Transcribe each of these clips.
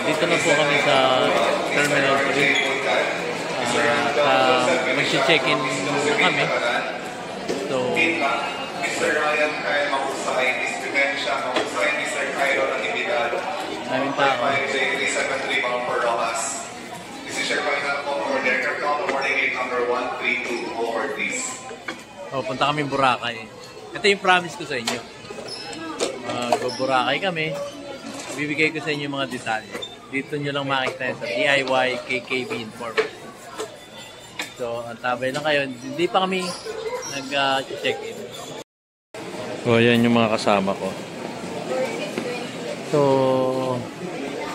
Dito na po kami sa Terminal 3. Mag-check-in kami. So, Mr. Ryan Kyle Mahusay, Miss Dimensya Mahusay, Mr. Cairo Nagibigado, 155J373 Bangpur Rojas. This is your final call for the aircraft call, boarding gate number 132, over please. Punta kami Boracay. Ito yung promise ko sa inyo. Boracay kami. Bibigay ko sa inyo mga detalye. Dito nyo lang makikita sa DIY KKB Inform. So, antabay lang kayo. Hindi pa kami nag-check-in. So, ayan yung mga kasama ko. So,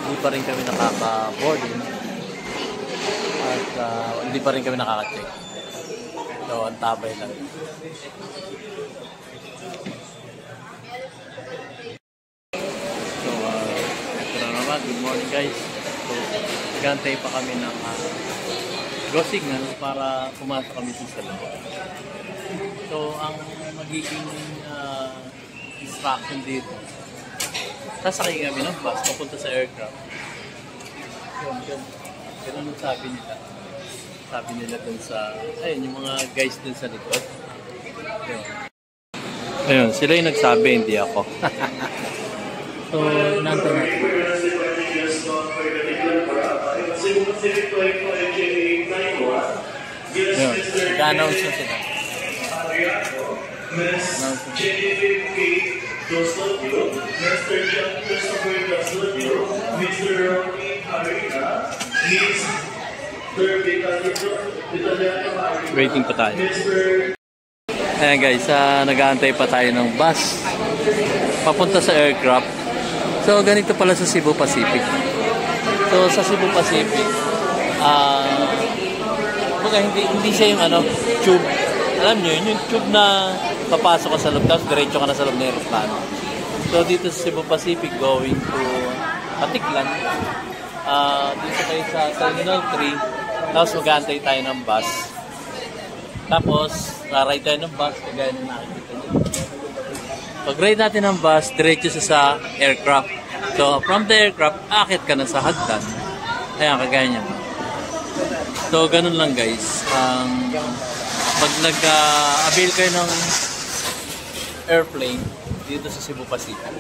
hindi pa rin kami nakaka-boarding. At hindi pa rin kami nakaka-check. So, antabay lang. Good morning guys. So, gantay pa kami ng go signal para pumasok kami sa salon. So, ang magiging instruction dito, sasakay kami ng bus papunta sa aircraft. Ganun ang sabi nila. Sabi nila dun sa, ayun, yung mga guys dun sa likod. Ayun, sila yung nagsabi, hindi ako. So, nandun natin. Yun, nag-announce na sila. Waiting pa tayo. Ayan guys, nag-aantay pa tayo ng bus papunta sa aircraft. So, ganito pala sa Cebu Pacific. So, sa Cebu Pacific, hindi siya yung tube. Alam nyo, yung tube na papasok ka sa loob, tapos diretso ka na sa loob ng aeroplano. So, dito sa Cebu Pacific, going to Patiklan, dito kayo sa Terminal 3, tapos mag-aantay tayo ng bus. Tapos, ride tayo ng bus, kagaya na nakikita nyo. Pag-ride natin ng bus, diretso sa aircraft. So, from the aircraft, akit ka na sa hagdan. Ayan, kagaya niyan. So, ganun lang guys. Pag nag-avail kayo ng airplane dito sa Cebu Pacific,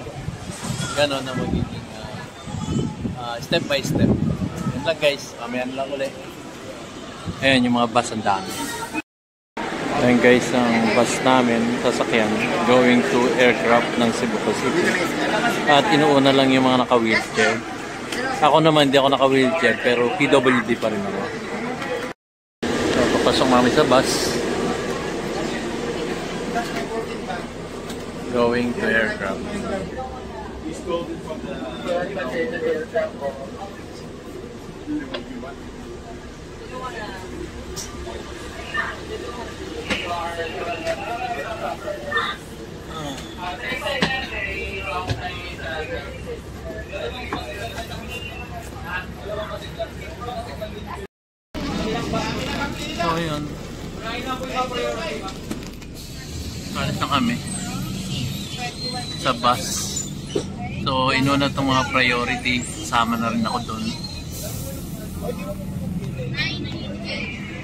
ganun na magiging step by step. Yan lang guys. Mamayan lang ulit. Ayan, yung mga bus ang dami. Ayan guys, ang bus namin, sasakyan, going to aircraft ng Cebu Pacific. At inuuna lang yung mga naka-wheelchair. Ako naman, hindi ako naka-wheelchair, pero PWD pa rin ako. So, papasok namin sa bus. Going to aircraft. So, yun. Alis na kami sa bus. So, inuna itong mga priority. Sama na rin ako doon.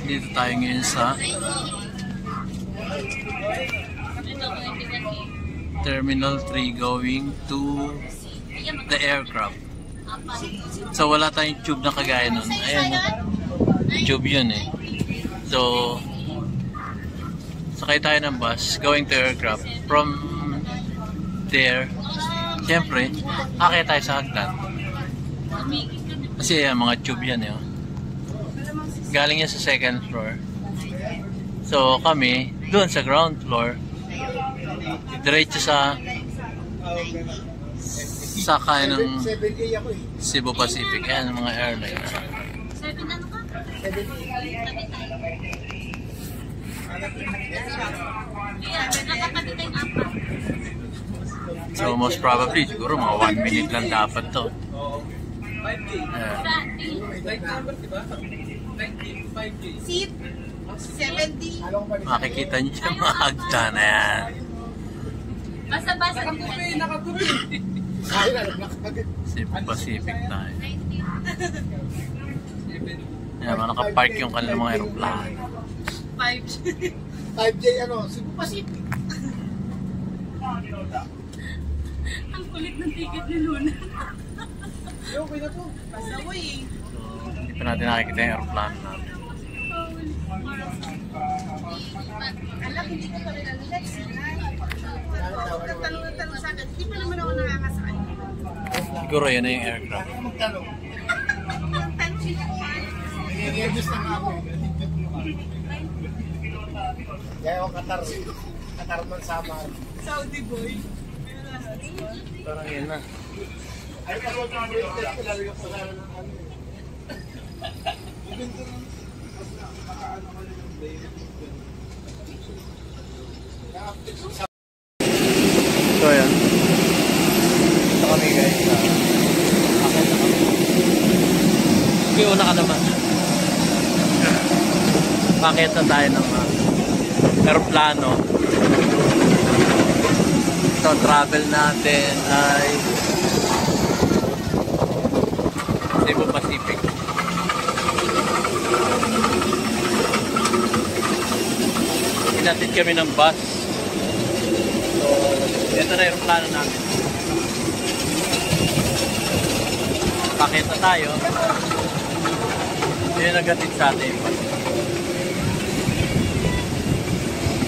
Dito tayo ngayon sa Terminal 3 going to the aircraft. So, wala tayong tube na kagaya nun. Ayan, tube yun eh. So, sakay tayo ng bus going to aircraft. From there, siyempre, akit tayo sa hagdan. Kasi yan, mga tube yan eh. Galing yan sa second floor. So, kami, doon sa ground floor, diretso sa kaya ng Cebu Pacific. Ayan, mga airline. So most probably siguro mga 1 minute lang dapat to. Seat 70. Makikita niyo yung mga hagdan na yan. Basta-basta. Nakatuloy. Cebu Pacific tayo. Ayan, nakapark yung kanilang mga aeroplano. 5J ano, Cebu Pacific. Ang kulit ng ticket ni Luna. Okay na to. Pasaway eh. Hindi pa natin nakikita yung aeroplano natin. Alam, hindi ko pa rin ang relax. Tanong sa akin, hindi pa naman ako nakakasakay. Siguro yun na yung aircraft. Tanong sila ko. Nag-i-guess na nga ako. Kaya ako Qatar man Samar. Saudi boy. Parang yun na. Ay, ako ang lalo yung pangalan ng ano. So yan. Ito kami guys. Akit na kami. Okay, una ka naman. Bakit na tayo ng aeroplano. Ito, travel natin ay Cebu Pacific. Hinatid kami ng bus. So, ito na yung plano namin. Bakit na tayo? Ito yung nagatid sa atin yung bus.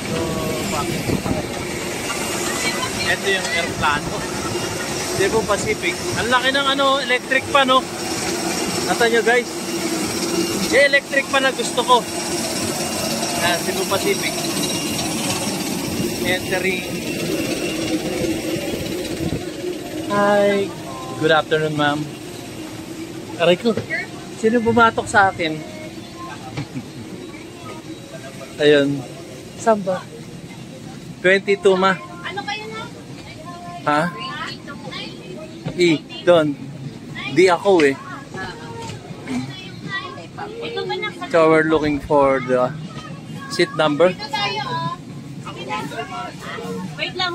So, bakit na tayo? Ito yung aeroplano. Cebu Pacific. Ang laki ng ano, electric pa, no? Nata nyo guys. Yung electric pa na gusto ko. Cebu Pacific. Entering. Hi. Good afternoon, ma'am. Aray ko. Sino bumatok sa akin? Ayun. Saan ba? 22, ma. Ano kayo na? Ha? Doon. Di ako eh. Ito ba na? So we're looking for the seat number. Ito tayo, oh. Wait lang.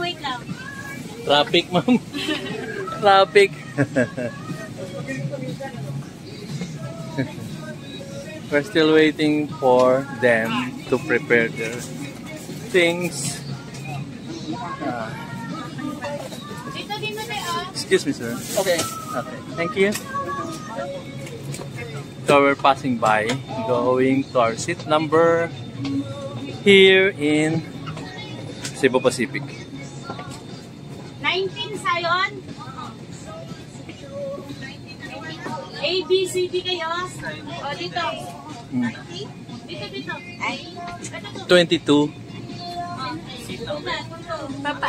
Traffic, ma'am. Traffic. We're still waiting for them to prepare their things. Dito tayo, Excuse me, sir. Okay. Thank you. So we're passing by, going to our seat number here in Cebu Pacific. 19 sayon. A, B, C, D kayo. O, dito. Dito. Ay. 22. Papa.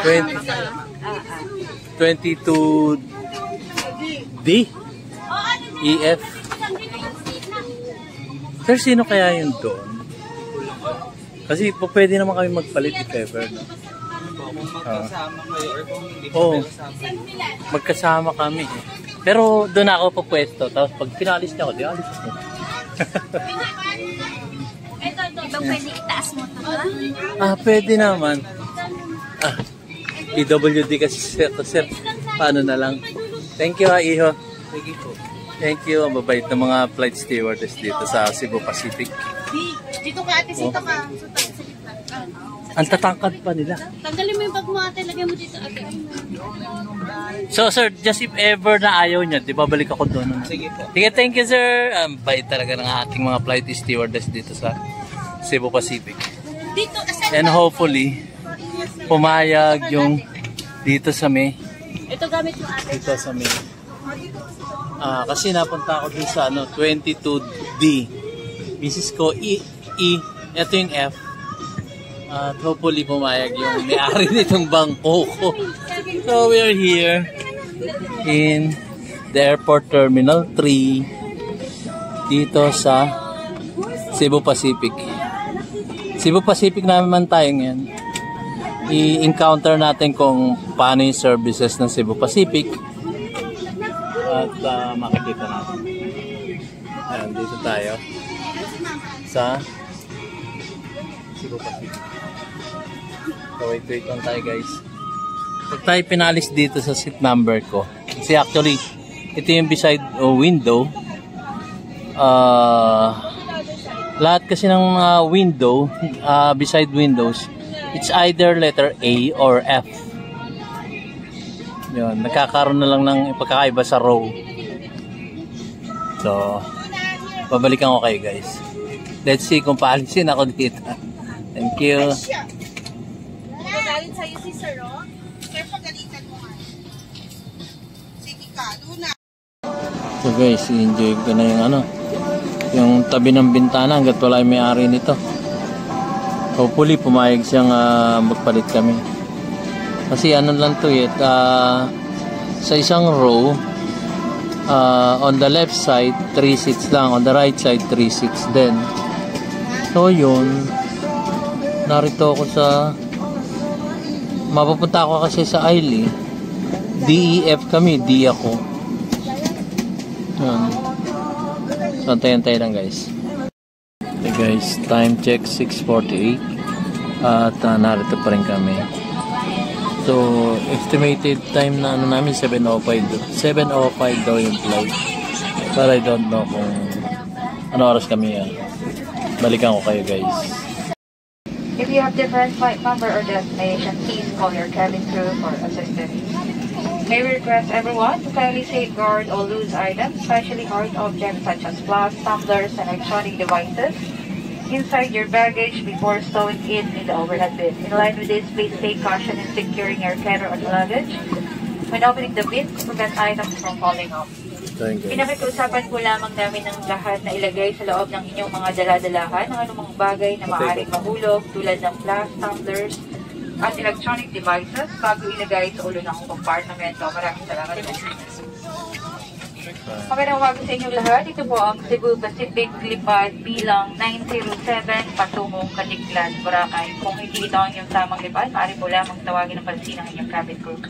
22 D. O, ano na? EF. Sir, sino kaya yun doon? Kasi po pwede naman kami magpalit if ever. No? Magkasama kayo or kung hindi pa Oo. kasama. Magkasama kami. Pero doon ako pupwesto. Tapos pag pinalis niya ako, di alis ako. Ito. Ba pwede itaas mo ito? Pwede naman. PWD kasi sir. Paano na lang? Thank you, Iho. Sige po. Thank you. Ang babait ng mga flight stewardess dito sa Cebu Pacific. Dito ka ate, sito ka. Ang tatangkad pa nila. Tanggalin mo yung bag mo ate, lagyan mo dito ate. So sir, just if ever na ayaw niya, di ba balik ako doon? Sige po. Sige, thank you sir. Ang bait talaga ng ating mga flight stewardess dito sa Cebu Pacific. Dito, And hopefully, pumayag yung dito sa May. ito gamit mo ate. Dito sa May. Kasi napunta ako dun sa 22D. Misis ko E. Ito yung F. At hopefully pumayag yung may-ari nitong bangko ko. So we are here in the airport terminal 3 dito sa Cebu Pacific. Cebu Pacific naman tayo ngayon. I-encounter natin kung paano yung services ng Cebu Pacific at makikita natin. Ayan, dito tayo sa Cebu Pacific. So wait lang tayo guys. Pag tayo pinalis dito sa seat number ko, kasi actually, ito yung beside window. Lahat kasi ng window, beside windows, it's either letter A or F. Yun, nagkakaroon na lang ng pagkakaiba sa row. So, babalikan ko kayo guys. Let's see kung paalisin ako dito. Thank you. Nagalit sa'yo si Sir, oh. Sir, pagalitan mo nga. Sige ka, doon na. So guys, enjoy ko na yung tabi ng bintana hanggat wala yung may-ari nito. Hopefully, pumayag siyang magpalit kami. Kasi ano lang to sa isang row, on the left side, 3 seats lang. On the right side, 3 seats din. So yun, narito ako mapupunta ako kasi sa Ailey. DEF kami, D ako. Yun. So antayin-tayin lang guys. Okay guys, time check 6:48 at narito pa rin kami. So estimated time na namin 7:05 daw yung flight. But I don't know kung ano oras kami balikan ko kayo guys. If you have different flight number or destination, please call your cabin crew for assistance. May we request everyone to kindly safeguard all loose items, especially hard objects such as glass, tumblers, and electronic devices inside your baggage before stowing it in the overhead bin. In line with this, please take caution in securing your carry-on luggage. When opening the bin, prevent items from falling off. Pinakikiusapan po lamang namin ng lahat na ilagay sa loob ng inyong mga dala-dalahan ng anumang bagay na maaaring mahulog tulad ng glass, tumblers, at electronic devices bago ilagay sa ulo ng kompartamento. Maraming salamat po. Magandang umaga sa inyong lahat. Ito po ang Cebu Pacific lipad bilang 907 patungong Katiklan, Boracay. Kung hindi ito ang inyong tamang lipad, maaari po lamang tawagin ang pansin ng inyong cabin crew.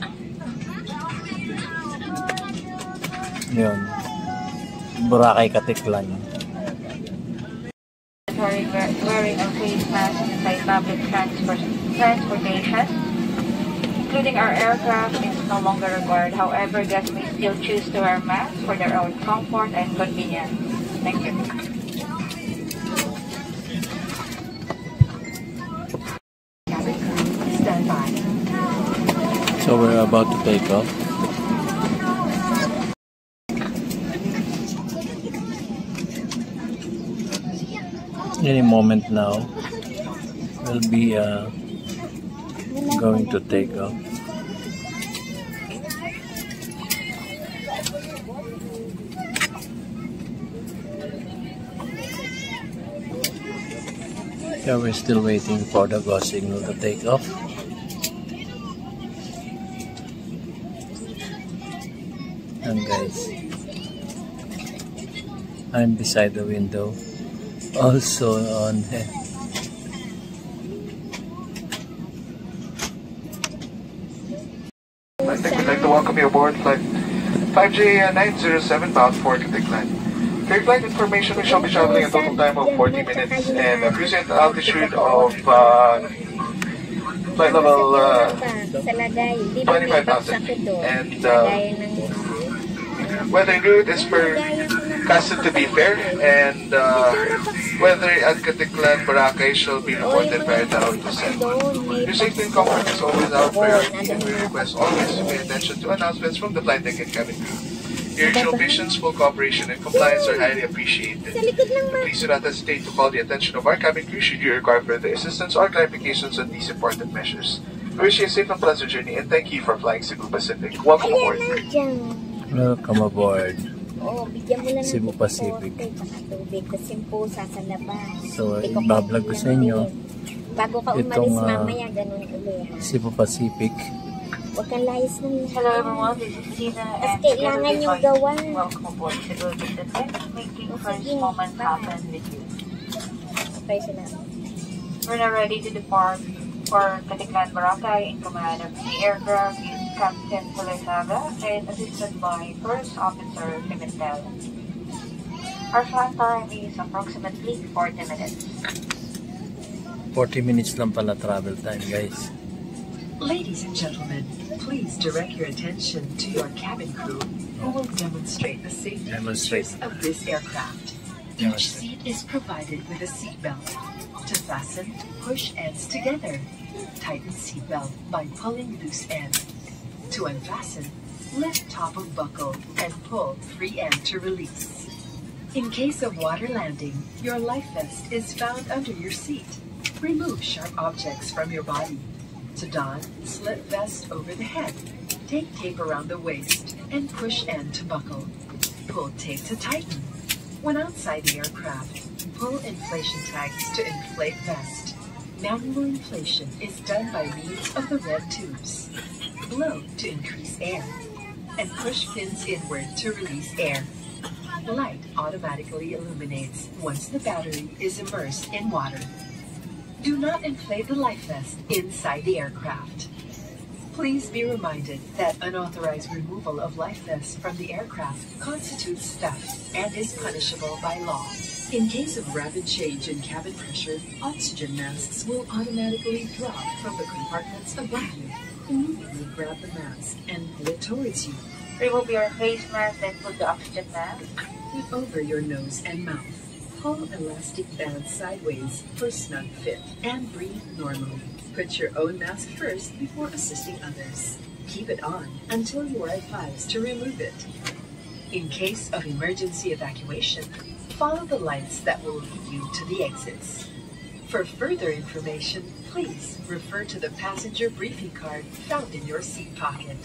Yun. Boracay, Katiklan. Wearing a face mask inside public transportation, including our aircraft, is no longer required. However, guests may still choose to wear masks for their own comfort and convenience. Thank you. Stand by. So we're about to take off. Any moment now, we'll be going to take off. Yeah, we're still waiting for the go signal to take off. And guys, I'm beside the window. Also on I think we'd like to welcome you aboard flight 5J907 bound for Katiklan. For your flight information, we shall be traveling a total time of 40 minutes and cruising at altitude of flight level 25,000. And weather good is forecasted to be fair, and weather at Katiklan, Boracay shall be reported prior to our descent. Your safety and comfort is always our priority, and we request always to pay attention to announcements from the flight deck and cabin crew. Your usual patience, full cooperation, and compliance are highly appreciated. Please do not hesitate to call the attention of our cabin crew should you require further assistance or clarifications on these important measures. We wish you a safe and pleasant journey, and thank you for flying Cebu Pacific. Welcome aboard. Welcome aboard. Oo, bigyan mo lang Cebu ng Pacific. tubig kasi po sa labas. So, ibablog ko sa inyo bago ka umalis itong mamaya, ganun ulit. Cebu Pacific. Huwag kang layas ng Hello everyone, this is Tina and kailangan yung gawa. welcome aboard Cebu Pacific, making first moment happen with you. Okay, salamat. We're now ready to depart for Katiklan, Boracay. In command of the aircraft is Captain Pulesaga and assisted by First Officer Pimentel. Our flight time is approximately 40 minutes. 40 minutes lang pala travel time, guys. Ladies and gentlemen, please direct your attention to your cabin crew who will demonstrate the safety features of this aircraft. Each seat is provided with a seat belt. To fasten, push ends together. Tighten seat belt by pulling loose end. To unfasten, lift top of buckle and pull free end to release. In case of water landing, your life vest is found under your seat. Remove sharp objects from your body. To don, slip vest over the head. Take tape around the waist and push end to buckle. Pull tape to tighten. When outside the aircraft, pull inflation tags to inflate vest. Manual inflation is done by means of the red tubes. Blow to increase air. And push pins inward to release air. Light automatically illuminates once the battery is immersed in water. Do not inflate the life vest inside the aircraft. Please be reminded that unauthorized removal of life vests from the aircraft constitutes theft and is punishable by law. In case of rapid change in cabin pressure, oxygen masks will automatically drop from the compartments above you. Immediately grab the mask and pull it towards you. Remove your face mask and put the oxygen mask. Put over your nose and mouth. Pull elastic bands sideways for snug fit and breathe normally. Put your own mask first before assisting others. Keep it on until you are advised to remove it. In case of emergency evacuation, follow the lights that will lead you to the exits. For further information, please refer to the passenger briefing card found in your seat pocket.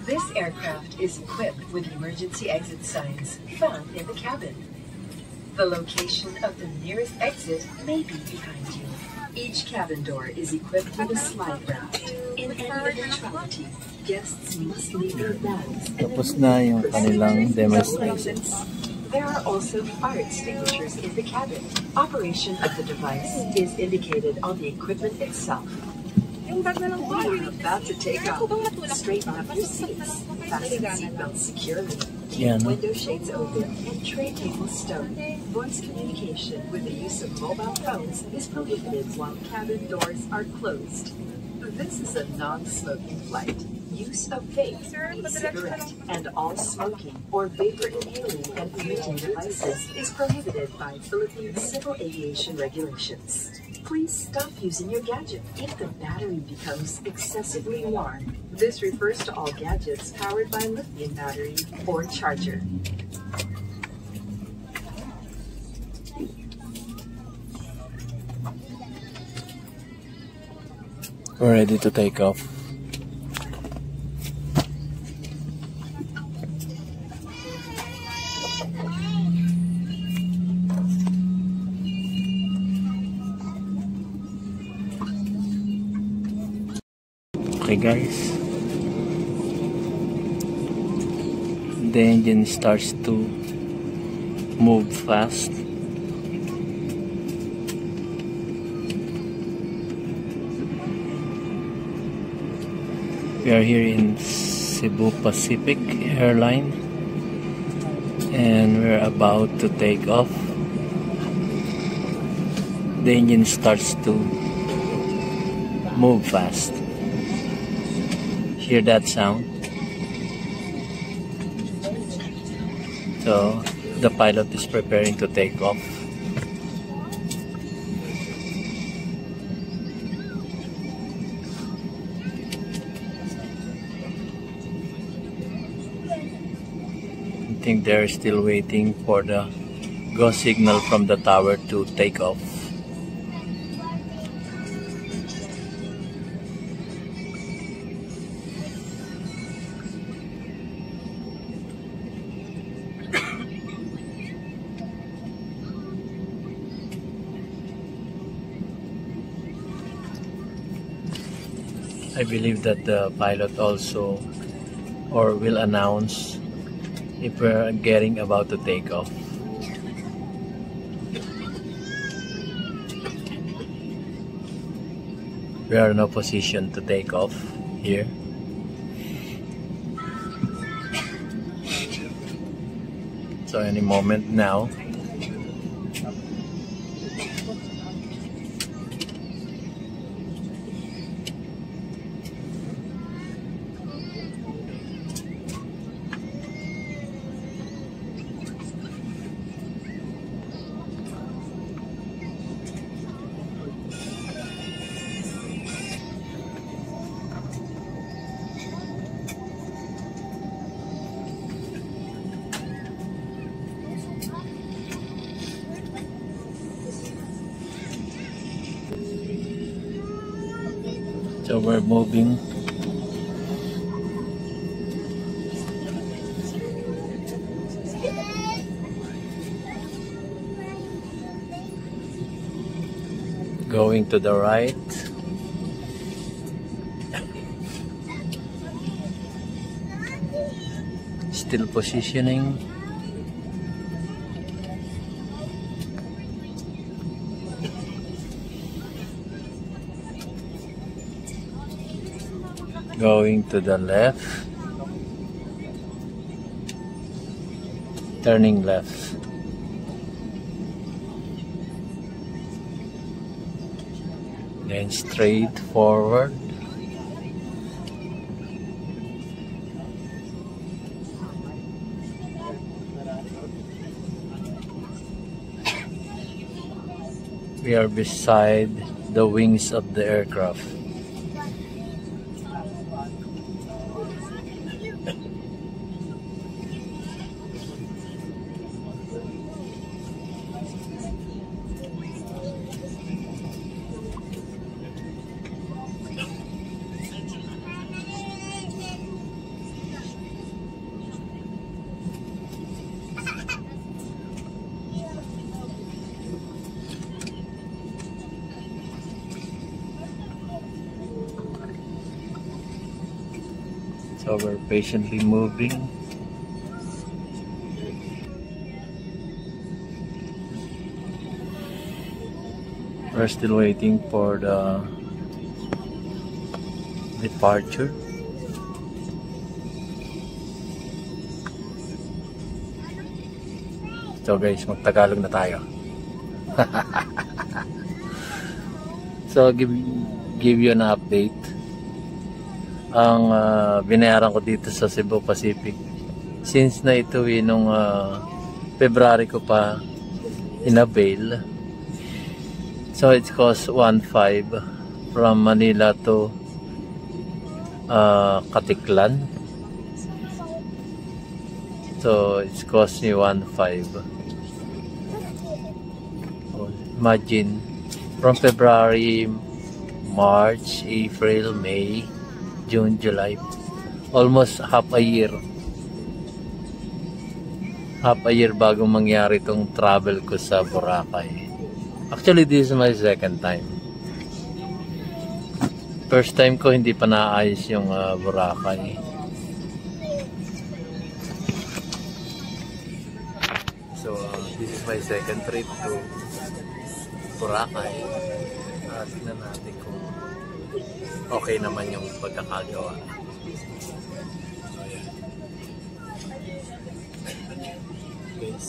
This aircraft is equipped with emergency exit signs found in the cabin. The location of the nearest exit may be behind you. Each cabin door is equipped with a slide raft. In any eventuality, guests must leave their bags and Tapos na yung kanilang demonstration. There are also fire extinguishers in the cabin. Operation of the device is indicated on the equipment itself. We are about to take off. Straighten up your seats. Fasten seatbelts securely. Yan. Window shades open and tray tables stowed. Voice communication with the use of mobile phones is prohibited while cabin doors are closed. This is a non-smoking flight. Use of vape, e-cigarette, and all smoking or vapor inhaling and emitting devices is prohibited by Philippine Civil Aviation regulations. Please stop using your gadget if the battery becomes excessively warm. This refers to all gadgets powered by lithium battery or charger. We're ready to take off. Okay guys, the engine starts to move fast. We are here in Cebu Pacific Airline and we're about to take off. The engine starts to move fast. Hear that sound? So the pilot is preparing to take off. I think they're still waiting for the go signal from the tower to take off. I believe that the pilot also will announce if we're getting about to take off. We are in a position to take off here. So any moment now. So we're moving. Going to the right. Still positioning. Going to the left. Turning left. Then straight forward. We are beside the wings of the aircraft. So we're patiently moving. We're still waiting for the departure. So guys, magtagalog na tayo. So give you an update. Ang binayaran ko dito sa Cebu Pacific, since na ito nung February ko pa in-avail, so it cost 1.5 from Manila to Katiklan. So it's cost me 1.5. Imagine, from February, March, April, May, June, July, almost half a year. Half a year bago mangyari itong travel ko sa Boracay. Actually, this is my second time. First time ko hindi pa naayos yung Boracay. So, this is my second trip to Boracay. Tingnan natin kung okay naman yung pagkakagawa. Yes.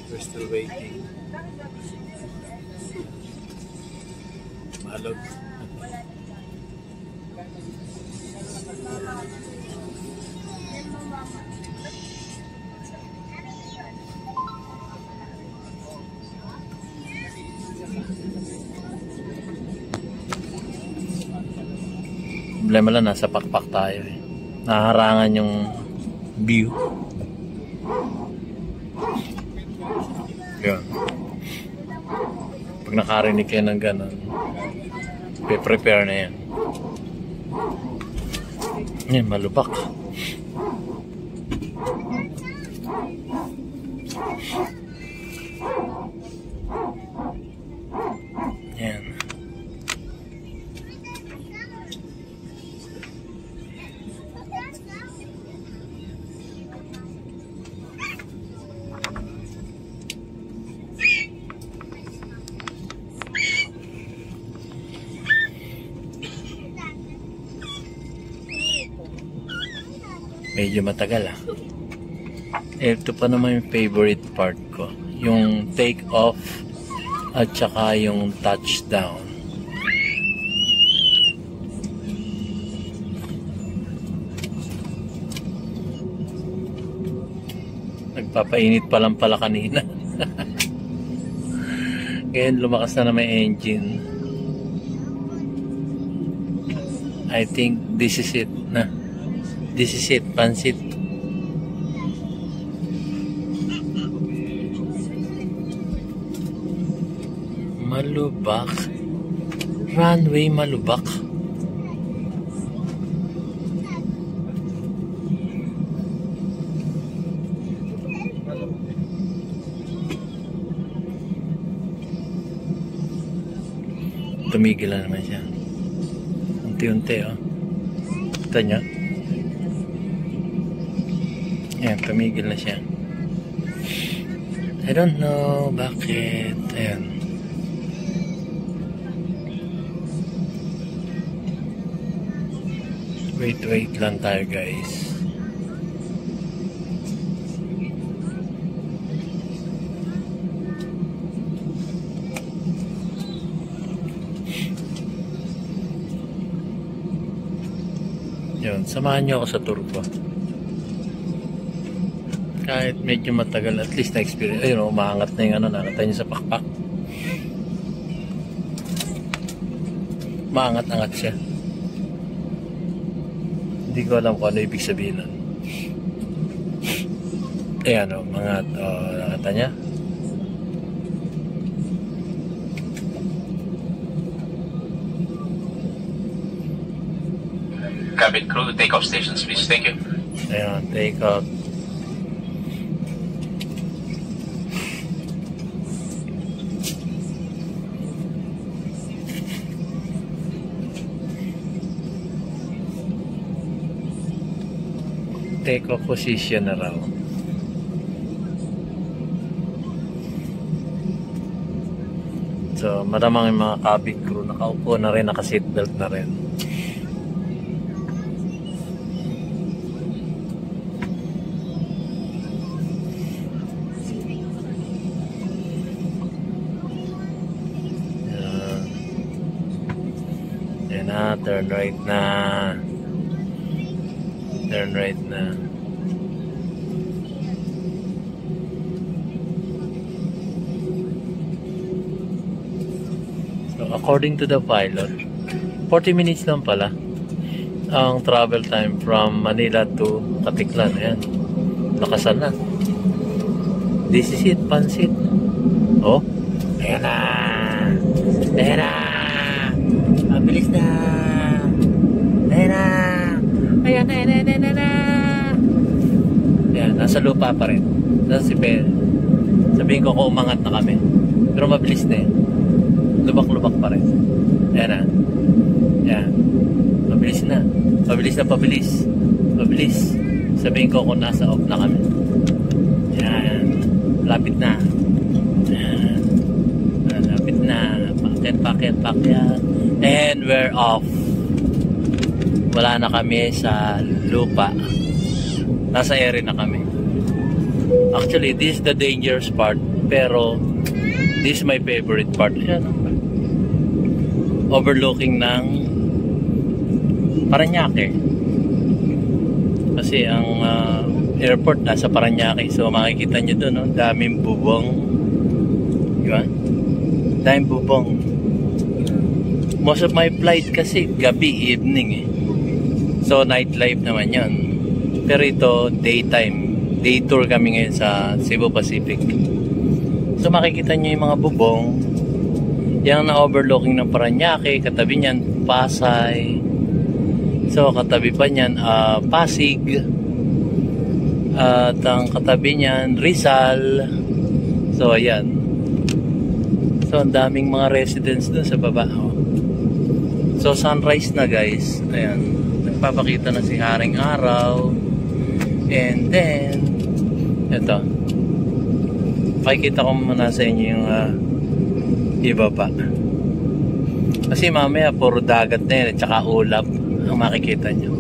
We're still waiting. Malog. Problema lang, nasa pakpak tayo eh. Naharangan yung view. Yun. Pag nakarinig kayo ng ganun, prepare na yan. Yan, malubak. Yan. Medyo matagal ah. Ito pa naman yung favorite part ko. Yung take off at saka yung touchdown. Nagpapainit pa lang pala kanina. Ngayon lumakas na may engine. I think this is it na. This is it, pansit. Malubak. Runway malubak. Tumigil na naman siya. Unti-unti, oh. Kita niyo? Ayan, tumigil na siya. I don't know bakit. Ayan. Wait lang tayo, guys. Yun, samahan niyo ako sa tour ko. Kahit medyo matagal, at least na-experience. Ayun, umaangat na yung ano, nakita niyo sa pakpak. Maangat-angat siya. Hindi ko alam kung ano ibig sabihin nun. Ayan, o, mga, nakita niya. Cabin crew, take off stations, please. Thank you. Ayan, take off. Take off position na raw. So, maramang yung mga cabin crew nakaupo na rin, naka-seatbelt na rin. Yan na, turn right na. Turn right na. So, according to the pilot, 40 minutes lang pala ang travel time from Manila to Katiklan. Ayan. Lakasan na. This is it, pansit. Oh, ayan na. Ayan na. Mabilis na. Ayan na. Ayan, ayan, ayan, ayan, ayan. Ayan, nasa lupa pa rin. Nasa si Ben. Sabihin ko kung umangat na kami. Pero mabilis na eh. Lubak-lubak pa rin. Ayan na. Ayan. Mabilis na. Mabilis na, pabilis. Mabilis. Sabihin ko kung nasa off na kami. Ayan. Lapit na. Ayan. Lapit na. Paket. And we're off. Wala na kami sa lupa. Nasa area na kami. Actually, this is the dangerous part. Pero, this is my favorite part. Ayan. Overlooking ng Parañaque. Kasi ang airport nasa Parañaque. So, makikita nyo doon, no? Daming bubong. Diba? Daming bubong. Most of my flight kasi gabi, evening eh. So, nightlife naman yan. Pero ito, daytime. Day tour kami ngayon sa Cebu Pacific. So, makikita nyo yung mga bubong. Yung na-overlooking ng Parañaque. Katabi niyan, Pasay. So, katabi pa niyan, Pasig. At ang katabi niyan, Rizal. So, ayan. So, ang daming mga residents dun sa baba. So, sunrise na guys. Ayan. Papakita na si Haring Araw. And then ito, pakikita ko muna sa inyo yung iba pa, kasi mamaya puro dagat na yun at saka ulap ang makikita nyo.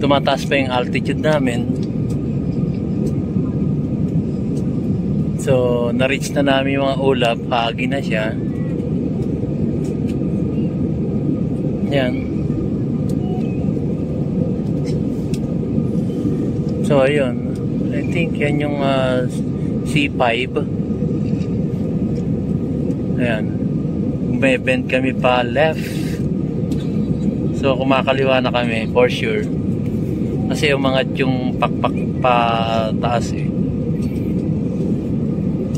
Tumataas pa yung altitude namin. So na-reach na namin yung mga ulap. Hagi na siya. Yan. So ayun, I think yan yung C5. Ayan, may bend kami pa left. So kumakaliwa na kami for sure, kasi umangat yung pakpak pa taas eh.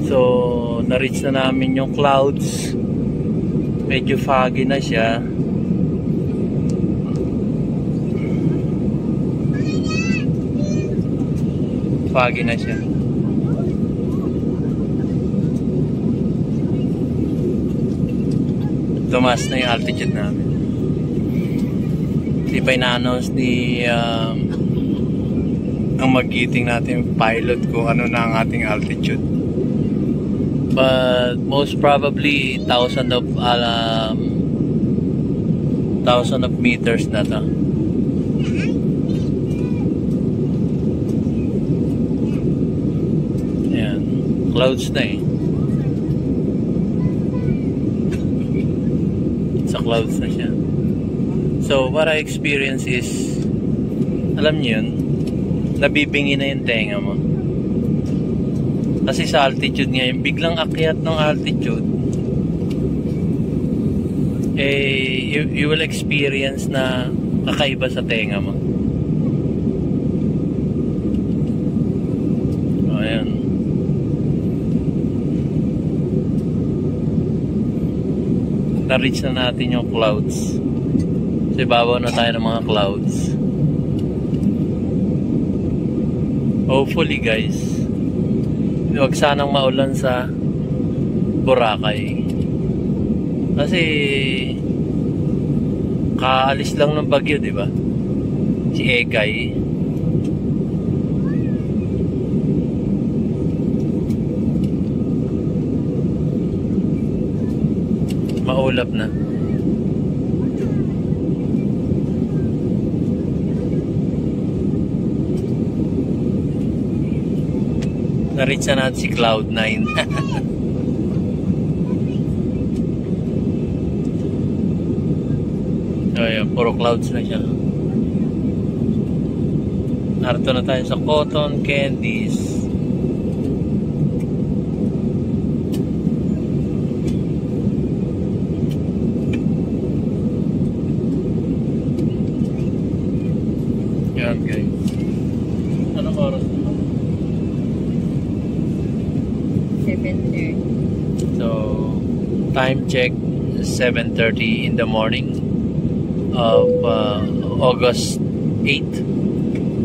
So Na-reach na namin yung clouds. Medyo foggy na siya. Foggy na siya. Tumaas na yung altitude namin. Di pa ina-announce ni ang magiting natin pilot kung ano na ang ating altitude. But most probably 1,000 of meters na to. Ayan, clouds na eh. Sa clouds na siya. So what I experience is, alam niyo yun, nabibingi na yung tenga mo. Kasi sa altitude ngayon, biglang akyat ng altitude, you will experience na kakaiba sa tenga mo. O, ayan. Na-reach na natin yung clouds. Kasi babaw na tayo ng mga clouds. Hopefully guys, huwag sanang maulan sa Boracay. Kasi kaalis lang ng bagyo, di ba? Si Ekay. Maulap na. Na-reach na natin si Cloud9. Ayan, puro clouds na siya. Narito na tayo sa Cotton Candies. Yan guys. Anong oras na? 7:30. So, time check 7:30 in the morning of August 8,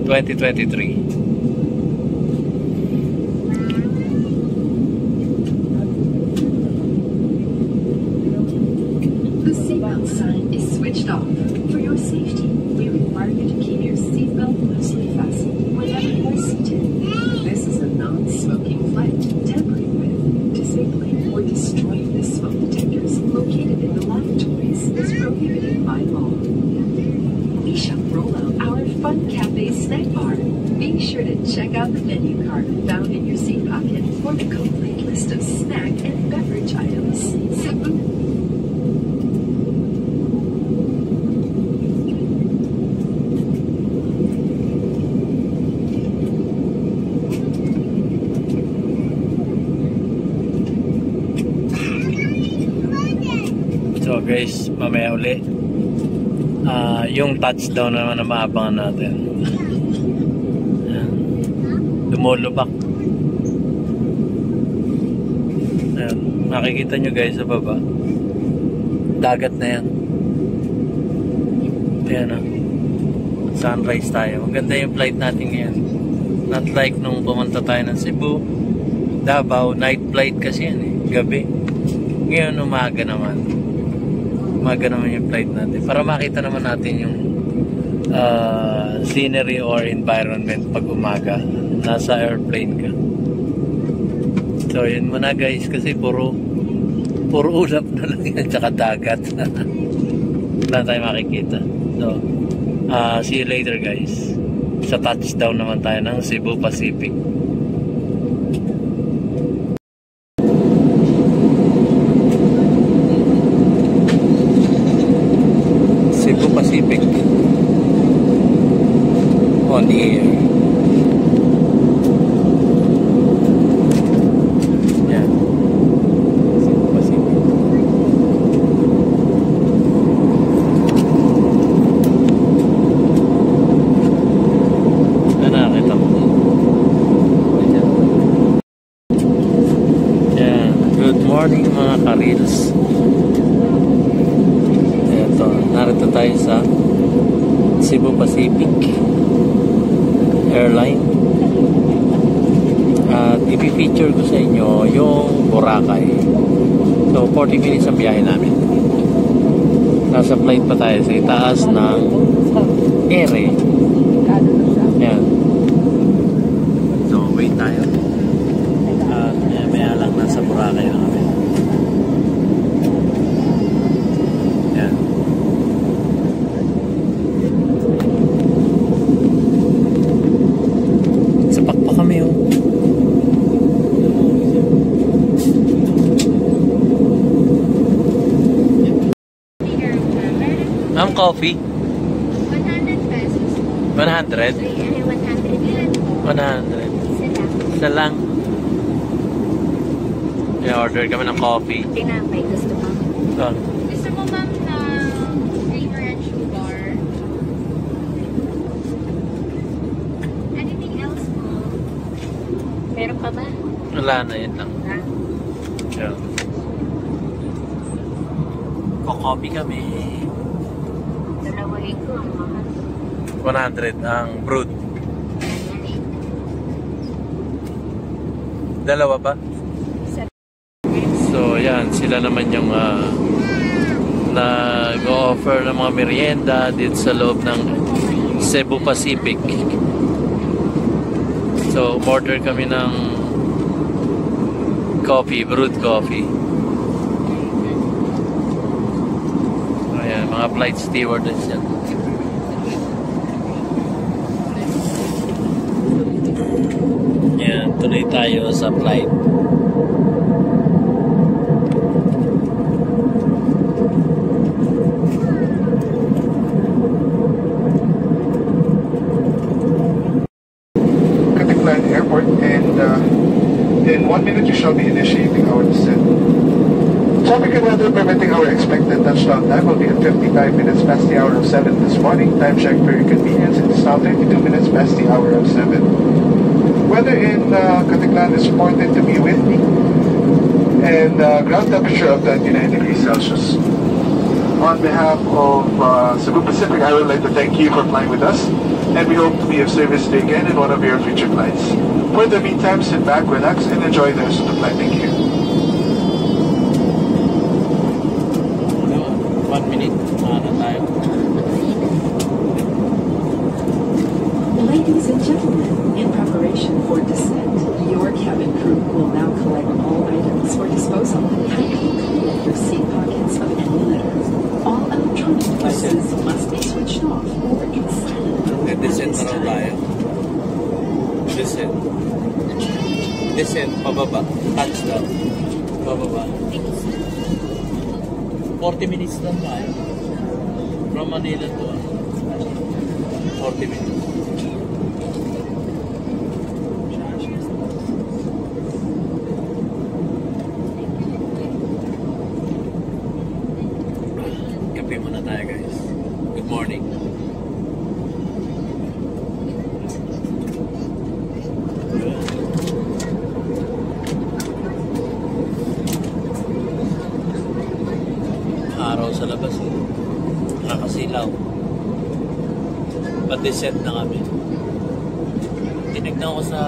2023. The seatbelt sign is switched off. For your safety, we require you to keep your seatbelt loosely fastened whenever you are seated. This is a non-smoking flight. Tampering with, disabling, or destroying the smoke detectors located in the lavatories is prohibited by law. We shall roll out our Fun Cafe snack bar. Be sure to check out the menu card found in your seat pocket for the complete list of snack and beverage items. Cebu. So guys, mamaya uli yung touchdown naman na maabangan natin. Ayan. Lumulubak. Ayan. Makikita nyo guys sa baba, dagat na yan. Ayan o, sunrise tayo. Maganda yung flight natin ngayon, not like nung pumunta tayo ng Cebu, Davao. Night flight kasi yan eh, gabi. Ngayon umaga naman yung flight natin para makita naman natin yung scenery or environment pag umaga nasa airplane ka. So yun muna guys, kasi puro ulap na lang yan tsaka dagat. Wala tayo makikita. So see you later guys. Sa touchdown naman tayo ng Cebu Pacific. Pacific on the air. Yeah. Cebu Pacific. Nakakita mo. Yeah. morning mga ka-reels. Ito, narito tayo sa Cebu Pacific Airline. At ipifeature ko sa inyo yung Boracay. So 40 minutes ang biyahe namin. Nasa flight pa tayo sa itaas ng Ere. Yan. So wait tayo. At maya lang nasa Boracay na kami. Yan. Sapak pa kami oh. Ang coffee? 100 pesos. 100? 100 100. Isa lang. I-order kami ng coffee. Tinapay, gusto mo? So, Gusto mo ma'am na flavor and sugar? Anything else mo? Meron pa ba? wala na yun lang. Ha? Yeah. Ko-coffee kami. Dalawahin ko ang mahal. 100 ang brewed. Dalawa pa? So, yan. Sila naman yung nag-offer ng mga merienda dito sa loob ng Cebu Pacific. So, order kami ng coffee, brewed coffee. Ayan, mga flight stewardess yan. Yan, tuloy tayo sa flight. Katiklan Airport, and in 1 minute you shall be initiating our descent. Traffic and weather permitting, our expected touchdown time will be at 55 minutes past the hour of 7 this morning. Time check for your convenience, it is now 32 minutes past the hour of 7. Weather in Katiklan is reported to be windy, and ground temperature of 29 degrees Celsius. On behalf of Cebu Pacific, I would like to thank you for flying with us, and we hope to be of service to you again in one of your future flights. For the meantime, sit back, relax, and enjoy the rest of the flight. Thank you. 1 minute. Na tayo. Ladies and gentlemen, in preparation for descent, your cabin crew will now collect all items for disposal. Kindly clear your seat pockets of any litter. All electronic devices must be switched off or in silent mode at Descent this na raw time. tayo. Descent. Descent, pababa. Touchdown. Pababa. 40 minutes lang tayo. From Manila to 40 minutes. Kape muna tayo guys. Good morning. Araw sa labas eh. Nakasilaw. Pa-descent na kami. Tinignan ko sa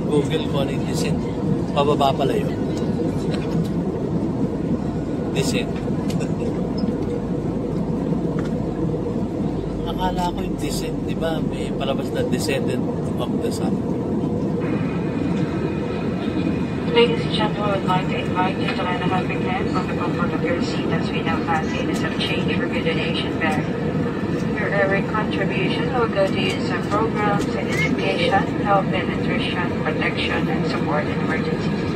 Google kung ano yung descent. Pababa pala yun. Descent. Akala ko yung descent, di ba? May palabas na descendant of the sun. Ladies and gentlemen, I would like to invite you to land a happy plan from the comfort of your seat as we now fasten a some change for good donation bag. Your every contribution will go to use some programs in education, health and nutrition, protection, and support in emergencies.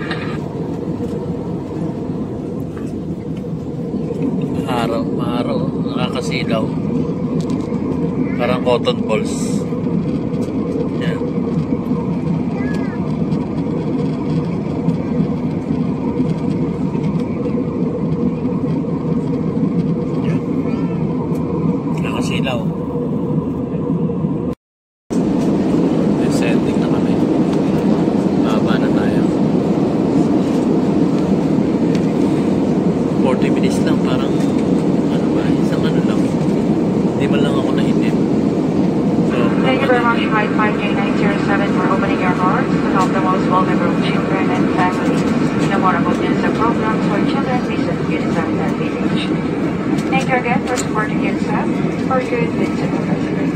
Araw, nakakasilaw. Parang cotton balls. Yan. Nakasilaw. Descending na kami. Baba na tayo. Hindi man lang ako nahinip. So, Thank you very much, Flight 5J907, for opening your hearts to help the most vulnerable children and families. To know more about UNICEF programs for children, visit unicef.ph. Thank you again for supporting UNICEF for good with Cebu Pacific.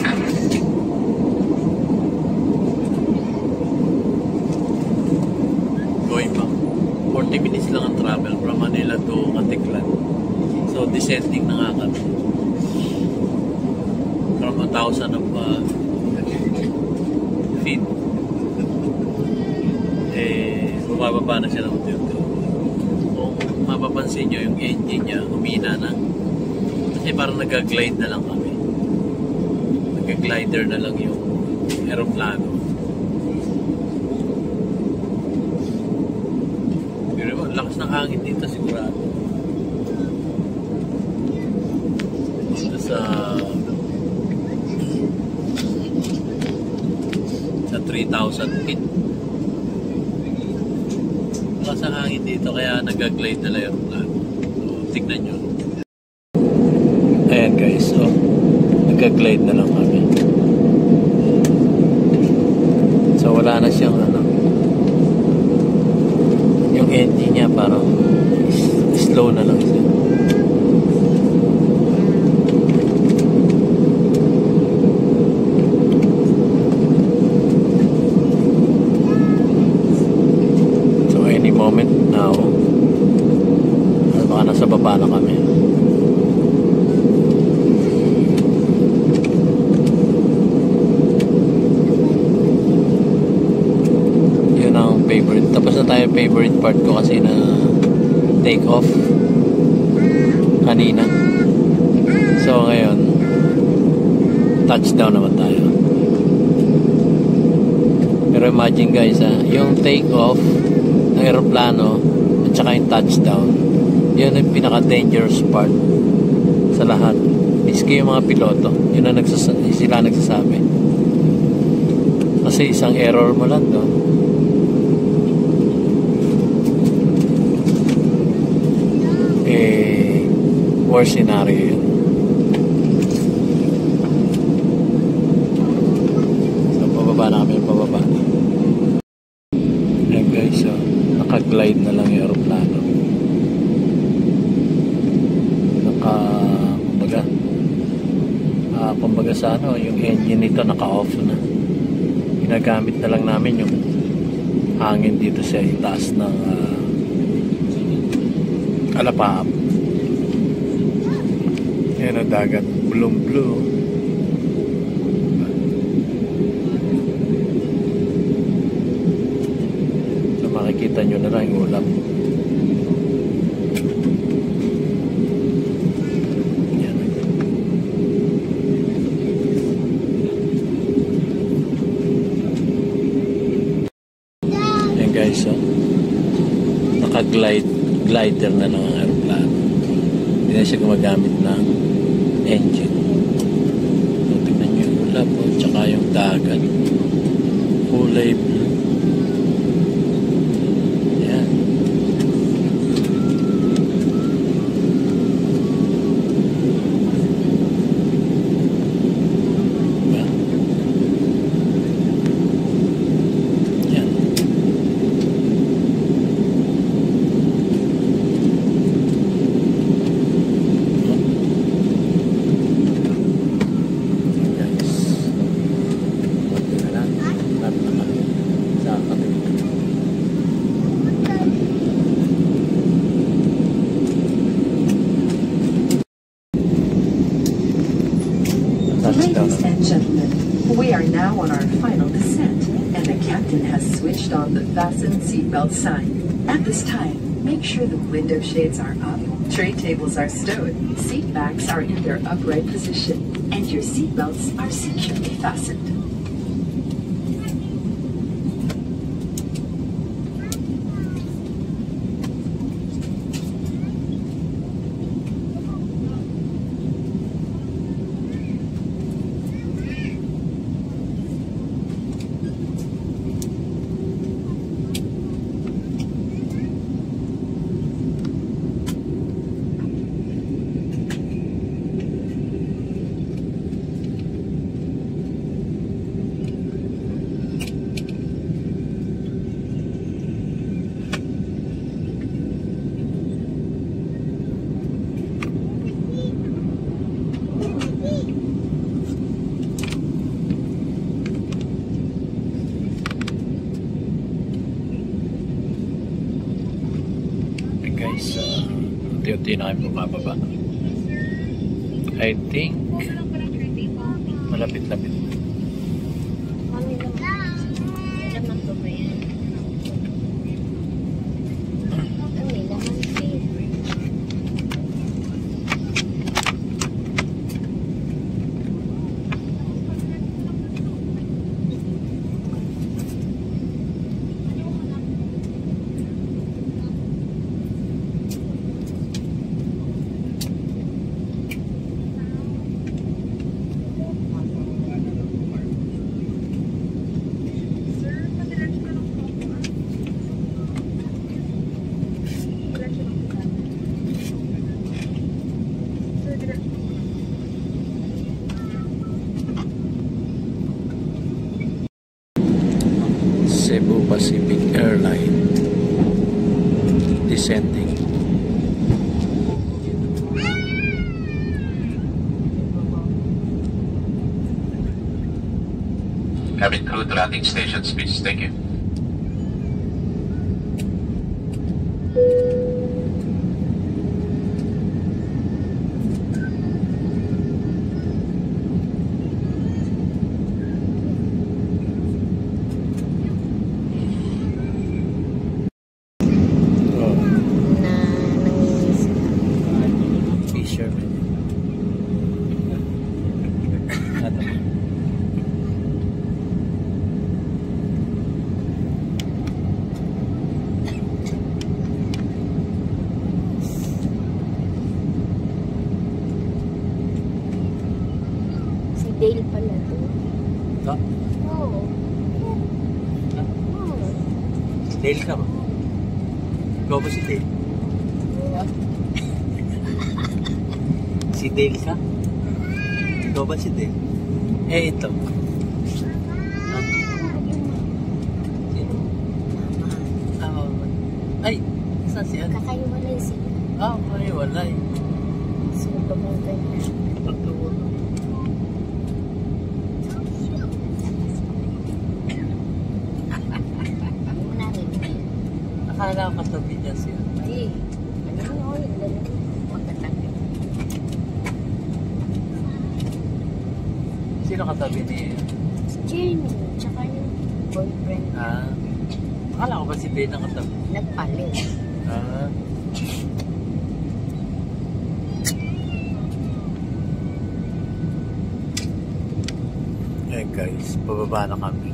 going back. 40 minutes lang ang travel from Manila to Katiklan. So, descending na nga kami. From 1,000 of feet. Bumababa na siya ng unti-unti. Kung mapapansin nyo, yung engine niya, humina na. Kasi parang nag-glide na lang kami. Nag-glider na lang yung aeroplano. Lakas ng hangin dito sigurado. Dito sa 3,000 feet. Lakas ng hangin dito kaya nag-glide na lang yung plano. So, tignan nyo. Ayan guys, so nag-glide na lang kami. So wala na siyang yung engine niya parang slow na lang siya. So any moment now, baka nasa baba na kami. Favorite. Tapos na tayo favorite part ko kasi na take off kanina. So ngayon touchdown naman tayo. Pero imagine guys yung take off ng aeroplano at saka yung touchdown, yun yung pinaka dangerous part sa lahat. Miski yung mga piloto, yun ang sila nagsasabi. Kasi isang error mo lang doon, worst scenario yun. So pababa na kami, pababa na. Ayan guys, so naka-glide na lang yung aeroplano. Kumbaga sa yung engine nito naka-off na. Ginagamit na lang namin yung hangin dito sa itaas ng Alapaap. Ayan ang dagat, blue. So makikita nyo na lang yung ulap. Ayan guys, so naka-glider na lang ang aeroplano. Hindi na siya gumagamit ng engine. So, tignan nyo yung ulap o tsaka yung dagat, kulay blue. Ayan. Ayan. Ladies and gentlemen, we are now on our final descent, and the captain has switched on the fasten seatbelt sign. At this time, make sure the window shades are up, tray tables are stowed, seat backs are in their upright position, and your seatbelts are securely fastened. unti-unti na kayo bumababa. I think malapit-lapit. Cebu Pacific Airline descending. Cabin crew to landing stations, please. Thank you. Fisherman. Si Dale pala to. Ito? Oo. Dale ka ba? Ikaw ba si Dale? Si Dale ka? Ikaw ba si Dale? Eh, ito. Ay, saan si ano? Kakaiwalay sila. Ay, walay. Sino ba mong ganyan? Akala ko katabi niya siya. Ay, ano yun? Magkatabi. Sino katabi niya? Si Jenny, tsaka yung boyfriend. Akala ko ba si Ben ang katabi? Nagpalit. Eh guys, pababa na kami.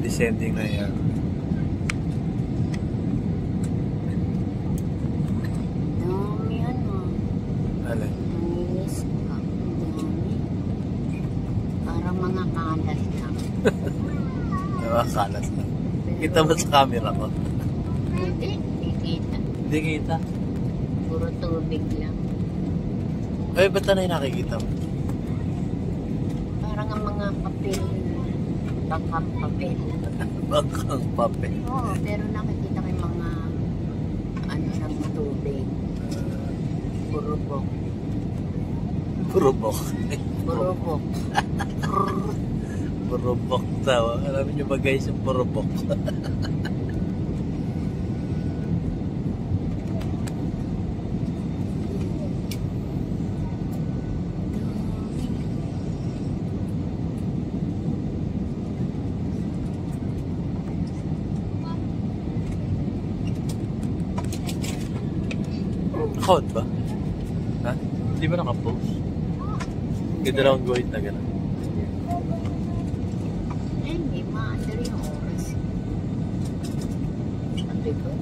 Descending na yan. Dami ano. Alin? Nanginis ka. Dami. Parang mga kalat lang. Nakakalat lang. Kita mo sa camera ko? Hindi, hindi kita. Hindi kita. Puro tubig lang. Eh, ba't na yung nakikita mo? Parang ang mga papel. Bangkang papel. Bangkang papel. Oo, pero nakikita ko yung mga ano ng tubig. Purubok. Purubok. Purubok. Purubok daw. Alam niyo ba guys yung purubok? Account ba? Ha? Hindi ba naka-post? Ganda lang ang guhit na gano'n. Eh, hindi maandar yung oras. Sabi ko.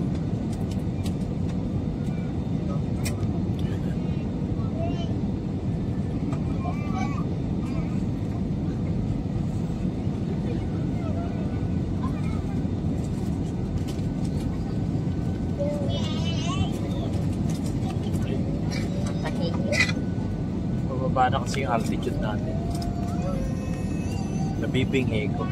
Bababa na kasi yung altitude natin. Nabibinghi ko.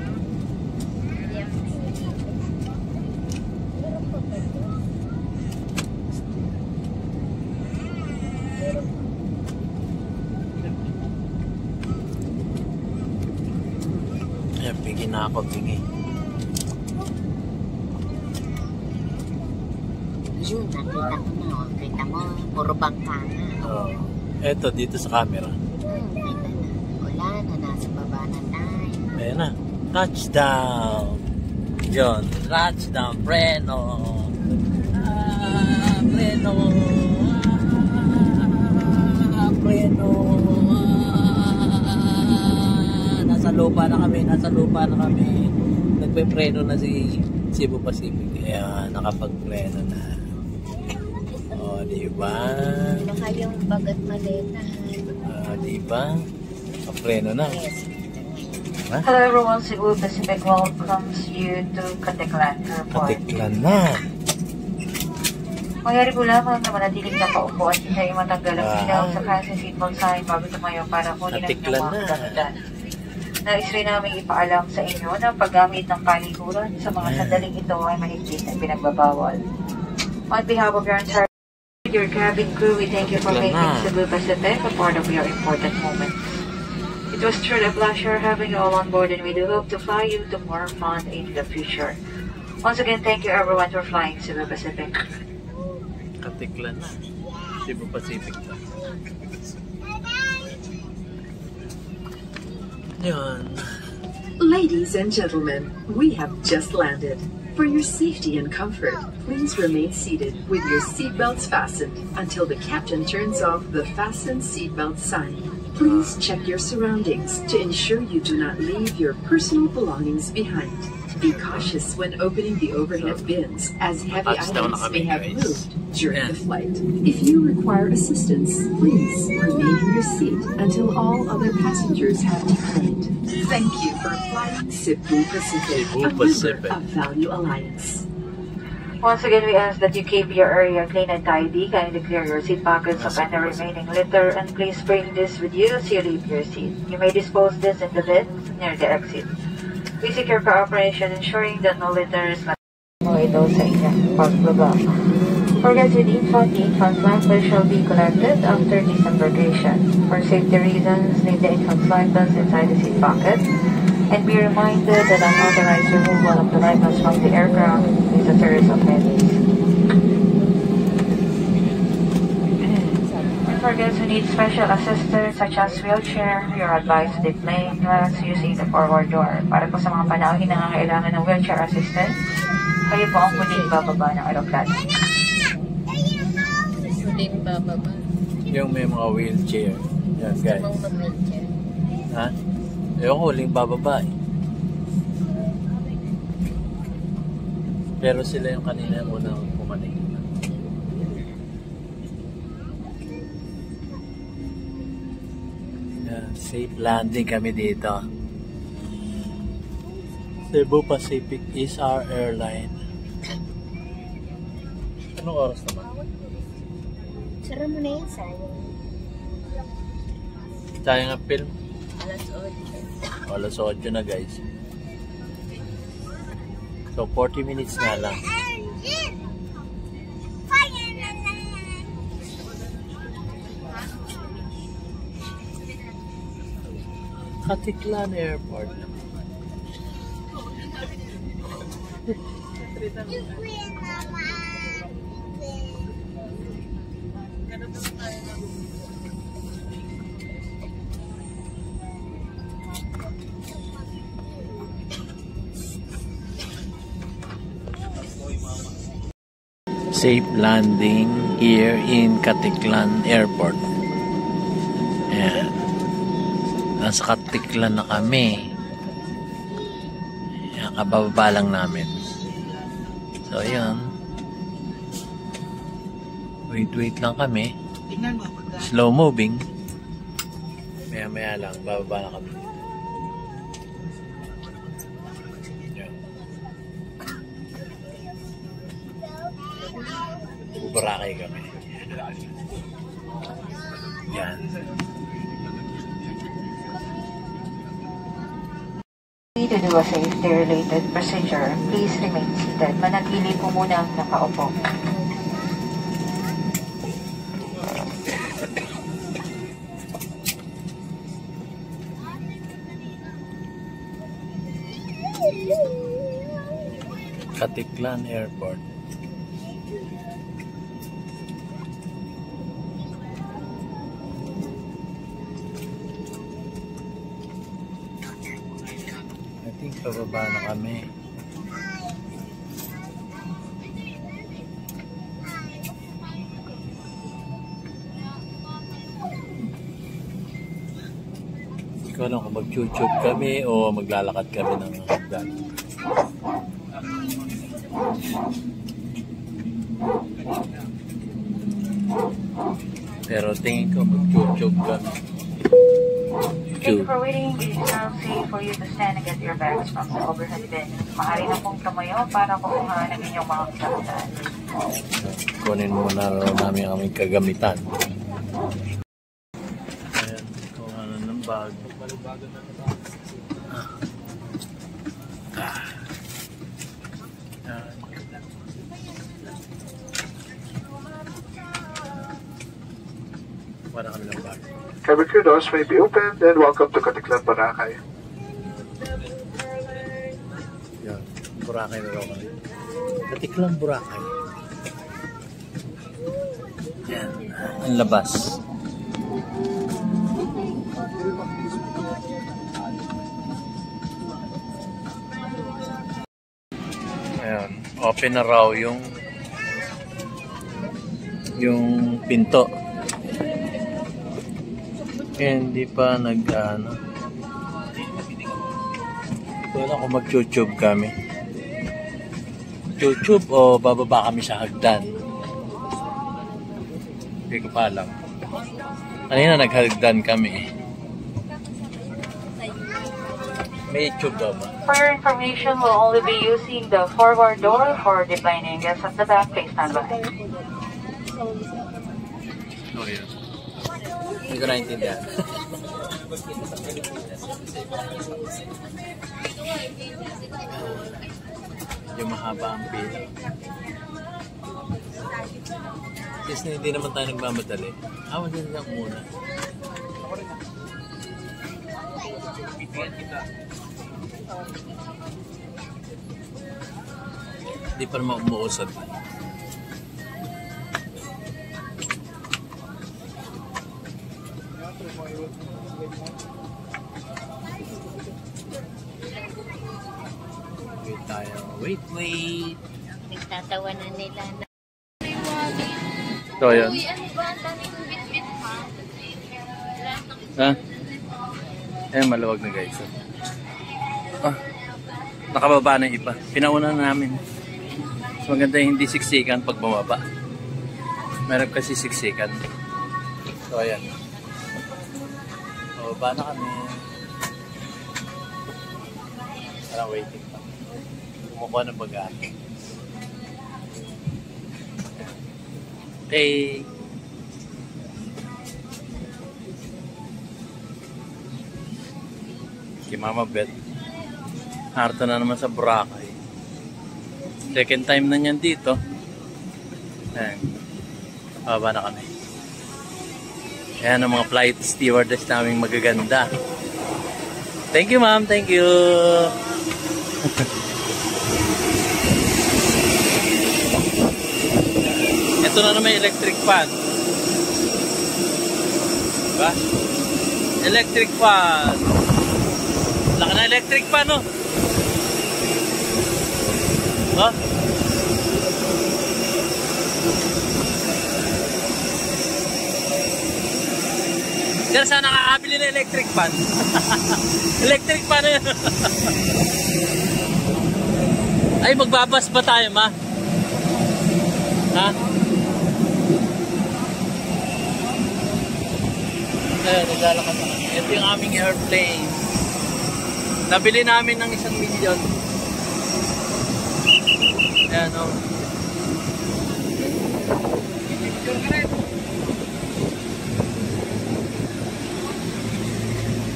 Ayan, bingi na ako, bingi. Yun, nakita ko na. Oh. Kita mo, puro bangka na. Oh. Eto, dito sa camera. Kita na. Wala na, nasa baba na tayo. Ayan na. Touchdown! Yun. Touchdown. Preno. Preno. Preno. Nasa lupa na kami. Nagpe-preno na si Cebu Pacific. Kaya nakapag-preno na. O, diba? Baka yung bagat maleta. Diba? Nakapreno na. Ha? Hello everyone, Cebu Pacific welcomes you to Caticlan Airport. Caticlan na. Mangyari po lamang na manatiling nakaupo at hindi matanggal ang ilaw sa fasten seatbelt sign bago tumayo para kunin ang Caticlan inyong mga na. kagamitan. Nais rin namin ipaalam sa inyo na paggamit ng palikuran sa mga sandaling ito ay mahigpit at pinagbabawal. On behalf of your entire your cabin crew, we thank you for making Cebu Pacific a part of your important moments. It was truly a pleasure having you all on board, and we do hope to fly you to more fun in the future. Once again, thank you everyone for flying Cebu Pacific. Caticlan na. Cebu Pacific na. Yan. Ladies and gentlemen, we have just landed. For your safety and comfort, please remain seated with your seatbelts fastened until the captain turns off the fasten seatbelt sign. Please check your surroundings to ensure you do not leave your personal belongings behind. Be cautious when opening the overhead bins, as heavy items may have moved during the flight. If you require assistance, please remain in your seat until all other passengers have declined. Thank you for flying Cebu Pacific, a member of Value Alliance. Once again, we ask that you keep your area clean and tidy. Kindly clear your seat pockets of any remaining litter, and please bring this with you as you leave your seat. You may dispose this in the bin near the exit. We seek your cooperation, ensuring that no litter is left sa inyong pagbaba. For guests with infant, the infant blankets shall be collected after disembarkation. For safety reasons, leave the infant blankets inside the seat pocket, and be reminded that unauthorized removal of the blankets from the aircraft is a series of penalties. And for guests who need special assistance such as wheelchair, you are advised to deplane glass using the forward door. Para po sa mga panahon na nangangailangan ng wheelchair assistance, kayo po ang muling bababa ng aeroplano. Muling bababa. Yung may mga wheelchair. Yan guys. Wheelchair. Ha? Yung huling bababa eh. Pero sila yung kanina unang pumanik. Yan, safe landing kami dito. Cebu Pacific is our airline. Anong oras naman? Sara mo na yan, sayang. Sayang ang film. Alas 8. Alas 8 na guys. So 40 minutes na lang. Caticlan Airport. Safe landing here in Caticlan Airport. Ayan. Nasa Caticlan na kami. Ayan, kabababa lang namin. So, ayan. Wait lang kami. Slow moving. Maya lang, bababa na kami. Bubarakay kami. Yan. To do a safety-related procedure, please remain seated. Manatili po muna ang nakaupo. Caticlan Airport. think pababa na kami. Hindi ko alam kung mag-YouTube kami o maglalakad kami ng hagdan. Pero tingin ko mag-YouTube kami. Thank you for waiting. It is now safe for you to stand and get your bags from the overhead bin. Maaari na pong tumayo para kukuha ng inyong mga kasalanan. Kunin muna namin ang aming kagamitan. Ayan, kung ano ng bag. Wala kami ng bag. Cabin crew doors may be opened and welcome to Katiklan, Boracay. Yan, Boracay na raw kami. Katiklan, Boracay. Yan, ang labas. Ayan, open na raw yung pinto. Hindi pa nag-ano. Wala kung mag-YouTube kami. YouTube o bababa kami sa hagdan. Hindi ko pa alam. Kanina naghagdan kami. May YouTube daw ba? For your information, we'll only be using the forward door for deplaning. Guests at the back, please stand by. Oh, yeah. Hindi ko naintindihan. Medyo mahaba ang pila. Kasi hindi naman tayo nagmamadali. Hindi lang muna. Hindi pa naman umuusad. Wait tayo. Wait. Nagtatawa na nila na. So, yun. Ha? Maluwag na guys. Nakababa na yung iba. Pinauna na namin. Mas maganda yung hindi siksikan pag bumaba. Meron kasi siksikan. So, ayan. Baba na kami. Parang waiting pa. Kumukuha ng bagay. Okay. Si Mama Beth. Harta na naman sa Boracay. Second time na niyan dito. Ayan. Baba na kami. Ayan ang mga flight stewardess naming magaganda. Thank you, ma'am. Thank you. Ito na naman electric fan. Diba? Electric fan. Laka na electric fan, no? Huh? Sir, saan nakakabili na electric fan? Electric fan na yun. Ay, magbabas ba tayo, ma? Ha? Ayan, naglalakad na. Ito yung aming airplane. Nabili namin ng 1 milyon. Ayan, o.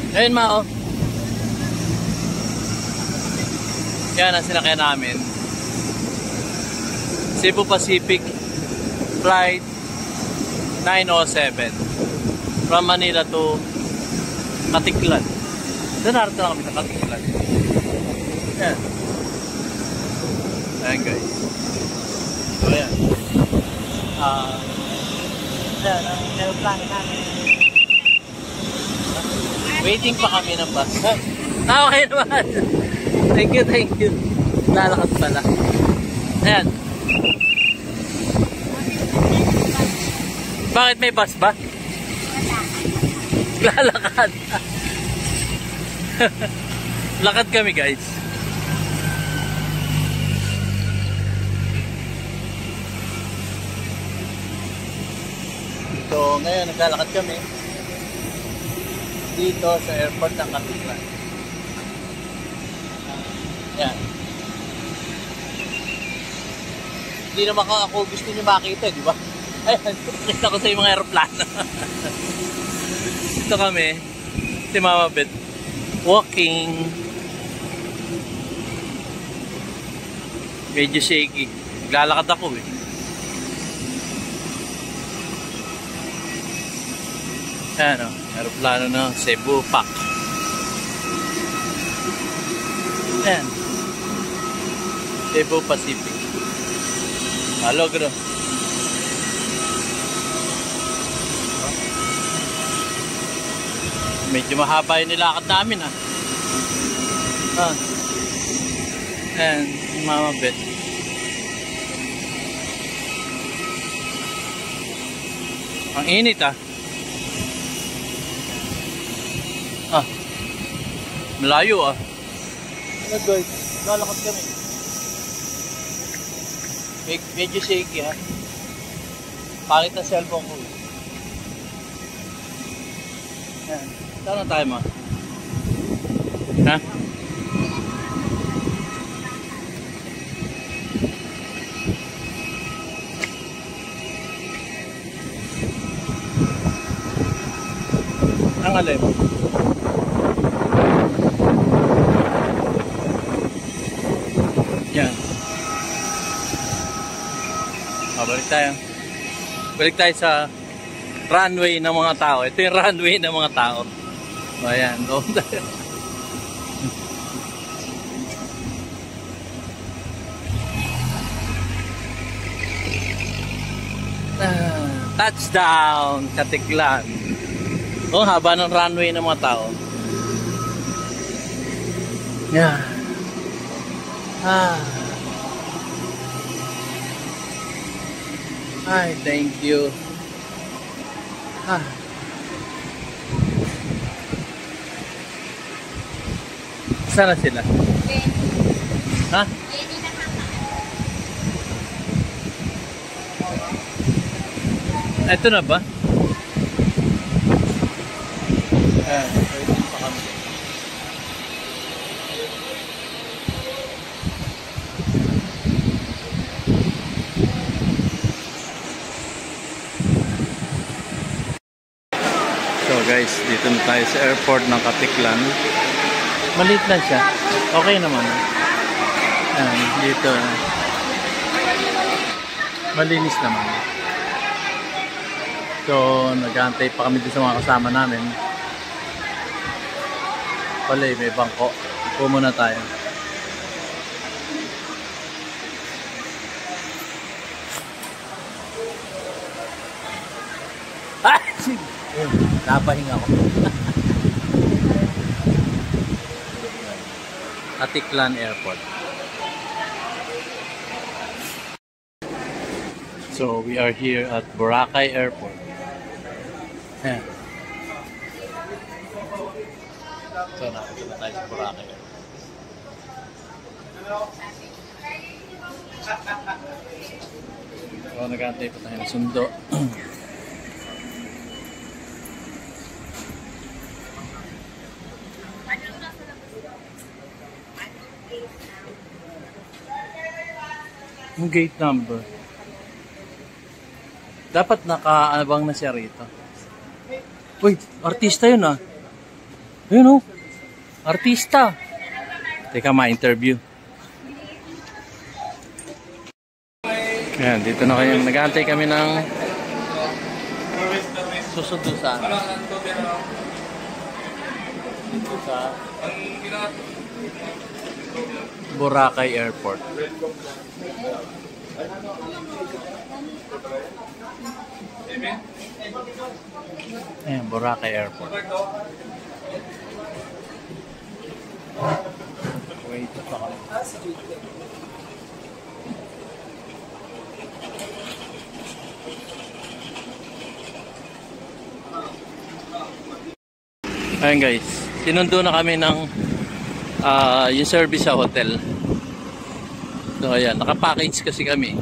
Ayun, ma, o. Yan ang sinakyan namin. Cebu Pacific Flight 907 from Manila to Katiklan. Doon narito na kami sa Katiklan. Ayan. Ayan, guys. So, ayan. Ayan ang aeroplane namin. Waiting pa kami ng bus. Okay naman. Thank you, thank you. Lalakad pala. Ayan. Bakit may bus ba? Lalakad. Lakad kami guys. So ngayon naglalakad kami dito sa airport ng Katipunan. Yan. Hindi naman ako gusto niyo makita, di ba? Ayan, kita ko sa yung mga aeroplano. Dito kami, si Mama Beth, walking. Medyo shaky. Lalakad ako eh. Ayan o, aeroplano ng Cebu Pac. Ayan. Cebu Pacific. Halo, gano. Medyo mahaba yung nilakad namin ah. Ayan, Mama Beth. Ang init ah. Malayo ah. Ano guys, lalakad kami. Medyo shaky ha. Pangit na cellphone ko. Ayan. Saan na tayo ma? Ha? Ang alay mo? Yan. Balik tayo. Balik tayo sa runway ng mga tao. Ito yung runway ng mga tao. Ayan, doon tayo. Touchdown, Katiklan. Oh, haba ng runway ng mga tao. Yan. Ay, thank you. Sana sila? Ha? Ito na ba? Pwede pa kami. So guys, dito na tayo sa airport ng Katiklan. Maliit lang siya. Okay naman. Ayan, dito. Malinis naman. So, nag-aantay pa kami dito sa mga kasama namin. Pala may bangko. Upo muna tayo. Ah! Napahinga ako. Katiklan Airport. So, we are here at Boracay Airport. Ayan. So, nakita na tayo sa Boracay Airport. So, nag-aantay pa tayo ng sundo. Yung gate number. Dapat nakaabang na siya rito. Uy, artista yun ah. Ayun oh. Artista. Teka, ma-interview. Ayan, dito na kayo. Nag-aantay kami ng susundo sa dito sa Boracay Airport. Ayan, Boracay Airport. Wait. Dito pa kami. Ayun guys, sinundo na kami ng yung service sa hotel. So ayan, naka-package kasi kami.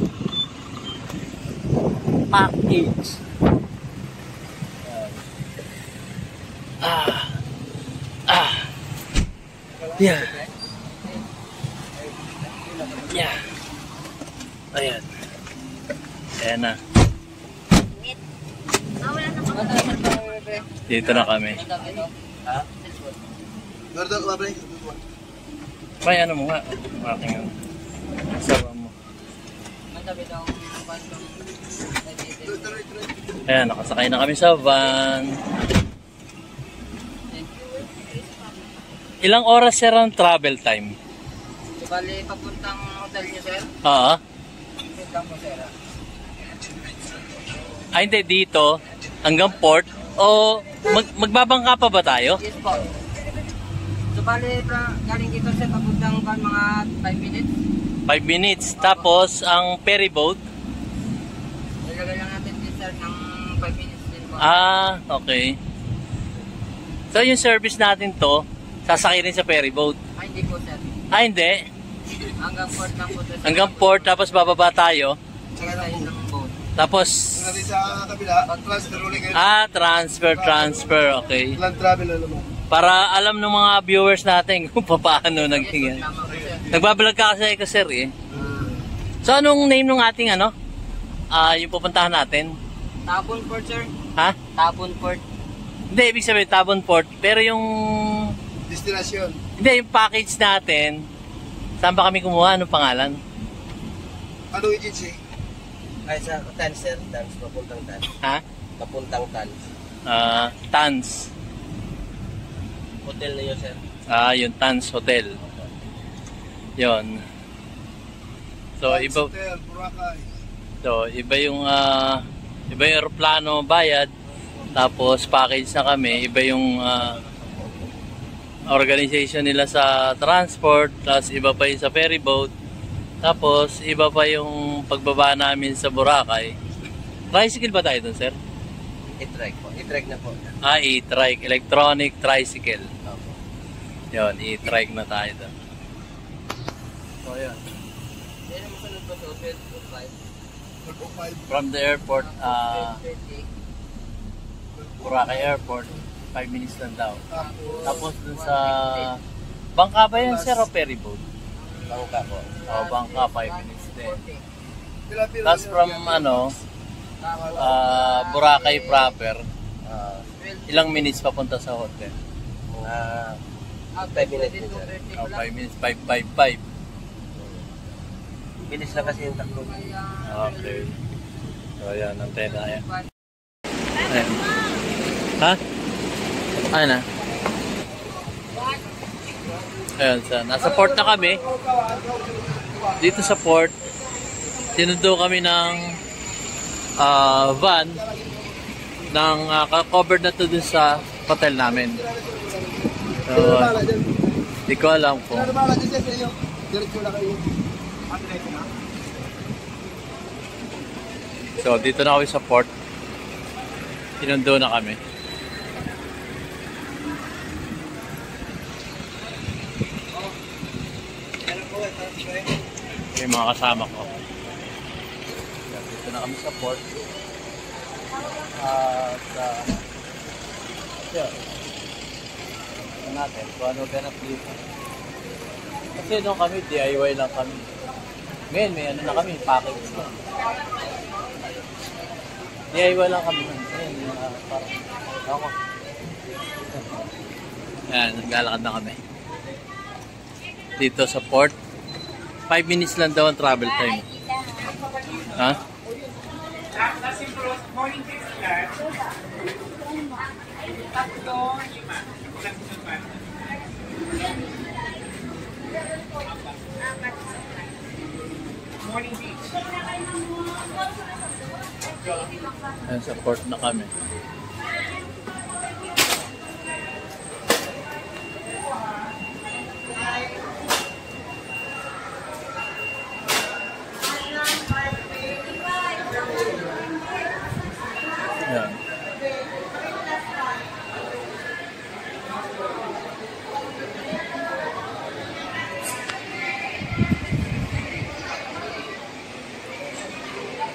Package. Yeah. Yeah. Ayan. Ayan na. Dito na kami. May ano mo nga? Aking ano. Sarap mo. Ayan, nakasakay na kami sa van. Ilang oras sir ang travel time? Bali, papuntang hotel niyo, sir? Oo. Papuntang po, sir. Ay, hindi. Dito, hanggang port. O, magbabangka pa ba tayo? Yes po. So, bali, galing dito, sir, papuntang mga 5 minutes. 5 minutes. Tapos, ang ferry boat? Nilagay lang natin din, sir, ng 5 minutes din po. Ah, okay. So, yung service natin to, sasakay rin sa ferry boat? Ay, hindi po, sir. Ah, hindi. Hanggang port lang po, sir. Hanggang port, tapos bababa tayo. Saka tayo ng boat. Tapos, sa kabila, transfer ulit kayo. transfer, okay. Land travel na naman. Para alam ng mga viewers natin kung paano naging. Tama po, sir. Nagbablog ka kasi sir eh. So, anong name ng ating ano? Yung pupuntahan natin? Tabon Port, sir. Ha? Tabon Port. Hindi, ibig sabihin Tabon Port. Pero yung... Destination. Hindi, yung package natin, saan ba kami kumuha? Anong pangalan? Anong agency? Ay, sa Tan, sir. Tan, papuntang Tan. Ha? Papuntang Tan. Tans. Hotel na yun, sir. Yung Tans Hotel. Yon. So, iba... Hotel, Boracay. So, iba yung aeroplano bayad, tapos package na kami, iba yung organization nila sa transport, tapos iba pa yung sa ferry boat, tapos iba pa yung pagbaba namin sa Boracay. Tricycle ba tayo dun, sir? E-trike po. E-trike na po. E-trike, electronic tricycle. Yun, e-trike na tayo dun. So, yun. Yan ang masunod po sa hotel. From the airport, Boracay Airport, 5 minutes lang daw. Tapos dun sa bangka ba yan, sir, o ferry boat? Bangka po. Bangka, 5 minutes din. Tapos from Boracay proper, ilang minutes papunta sa hotel? 5 minutes din, sir. 5 minutes, 5. Bilis na kasi yung takbo. Okay. So, ayan, antena yan. Ayan. Ha? Ayan na. Ayan, nasa port na kami. Dito sa port, sinundo kami ng van ng covered na to dun sa hotel namin. So, di ko alam kung so, dito na kami sa port. Sinundo na kami. Yung mga kasama ko. Dito na kami sa port. Natin kung ano ganap dito. Kasi doon kami, DIY lang kami. Ngayon, may ano na kami, package na. DIY lang kami. Ayan, parang ako. Ayan, naglalakad na kami. Dito sa port. 5 minutes lang daw ang travel time. Ha? Ayan, sa port na kami.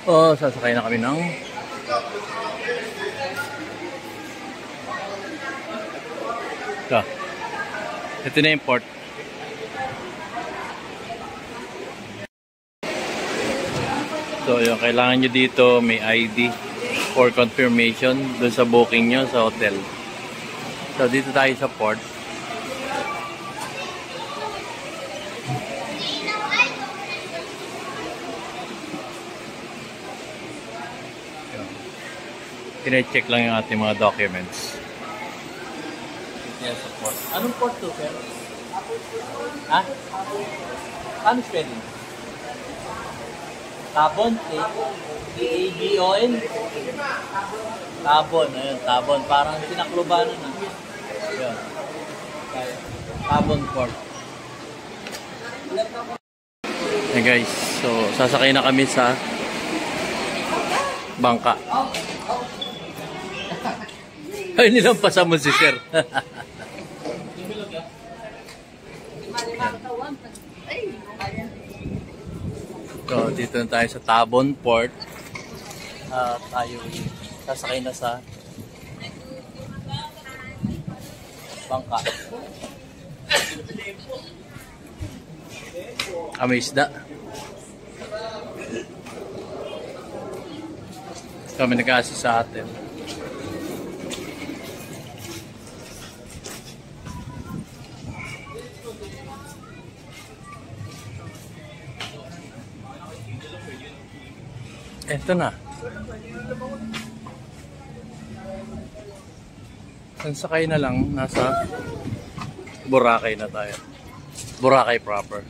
Oh, sasakay na kami ng ito na yung port. So yung kailangan nyo dito may ID for confirmation dun sa booking nyo sa hotel. So dito tayo sa port. Tine-check lang yung ating mga documents. Yes, sa port. Anong port to, sir? Ha? Ano spelling? Tabon? T-A-B-O-N? Tabon, ayun, Tabon. Parang sinaklubanan na. Ayun. Tabon Port. Hey guys, so sasakay na kami sa bangka. Ay, nilampasan mo si sir. So, dito na tayo sa Tabon Port. Tayo sasakay na sa bangka. May isda. Kami nag-aasist sa atin. Eto na. Sakay na lang, nasa Boracay na tayo. Boracay proper.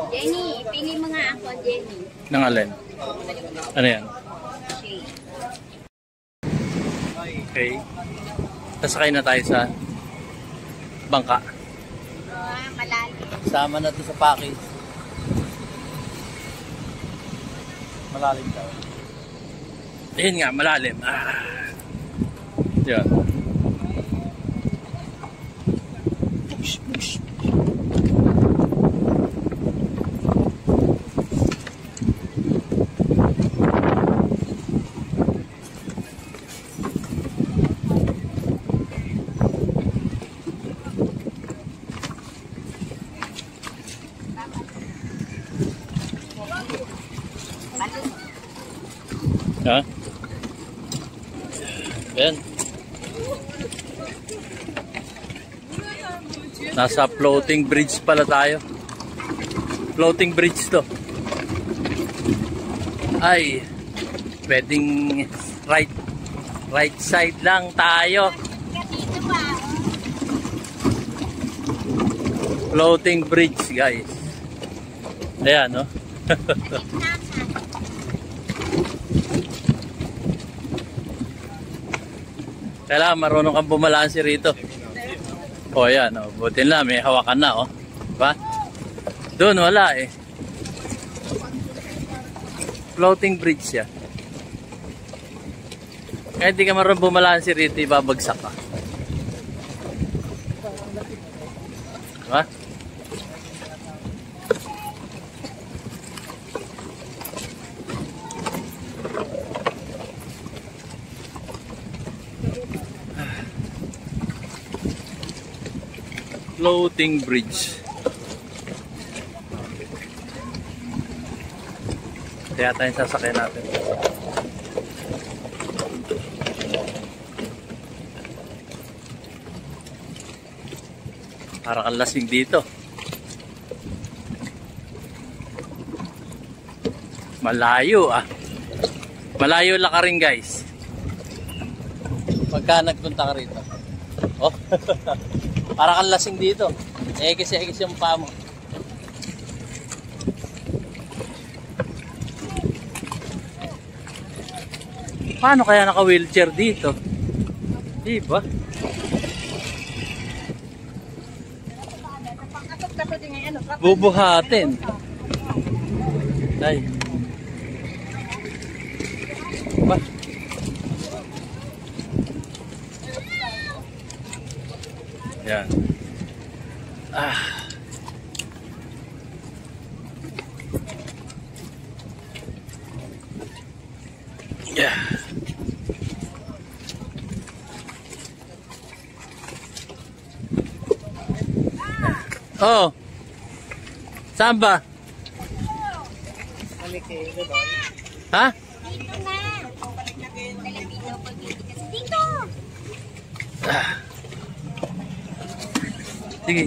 Jenny, pili mo nga ako, Jenny. Nang alin? Ano yan? Okay. Sasakay na tayo sa bangka. Malalim. Sama na to sa package. Malalim daw. Ayun nga, malalim. Yan. Push, push. Ha? Ayan. Nasa floating bridge pala tayo. Floating bridge to. Ay, pwedeng right side lang tayo. Floating bridge, guys. Ayan, no? Kailangan marunong kang bumalansi rito. O yan, o. Buti na, may hawakan na, o. Diba? Doon, wala eh. Floating bridge siya. Kaya hindi ka marunong bumalansi rito, ibabagsak ka. Diba? Floating bridge. Kaya tayo sasakay natin. Para kang lasing dito. Malayo ah. Malayo lang ka rin, guys. Pagka nagpunta ka rito. Oh. Para kang lasing dito. Ekis yung paa mo. Paano kaya naka-wheelchair dito? Diba? Bubuhatin. Ay. Ba? Yan. Ah. Yeah. Oh. Saan ba? Ha? Dito na. Dito. Ah. Sige.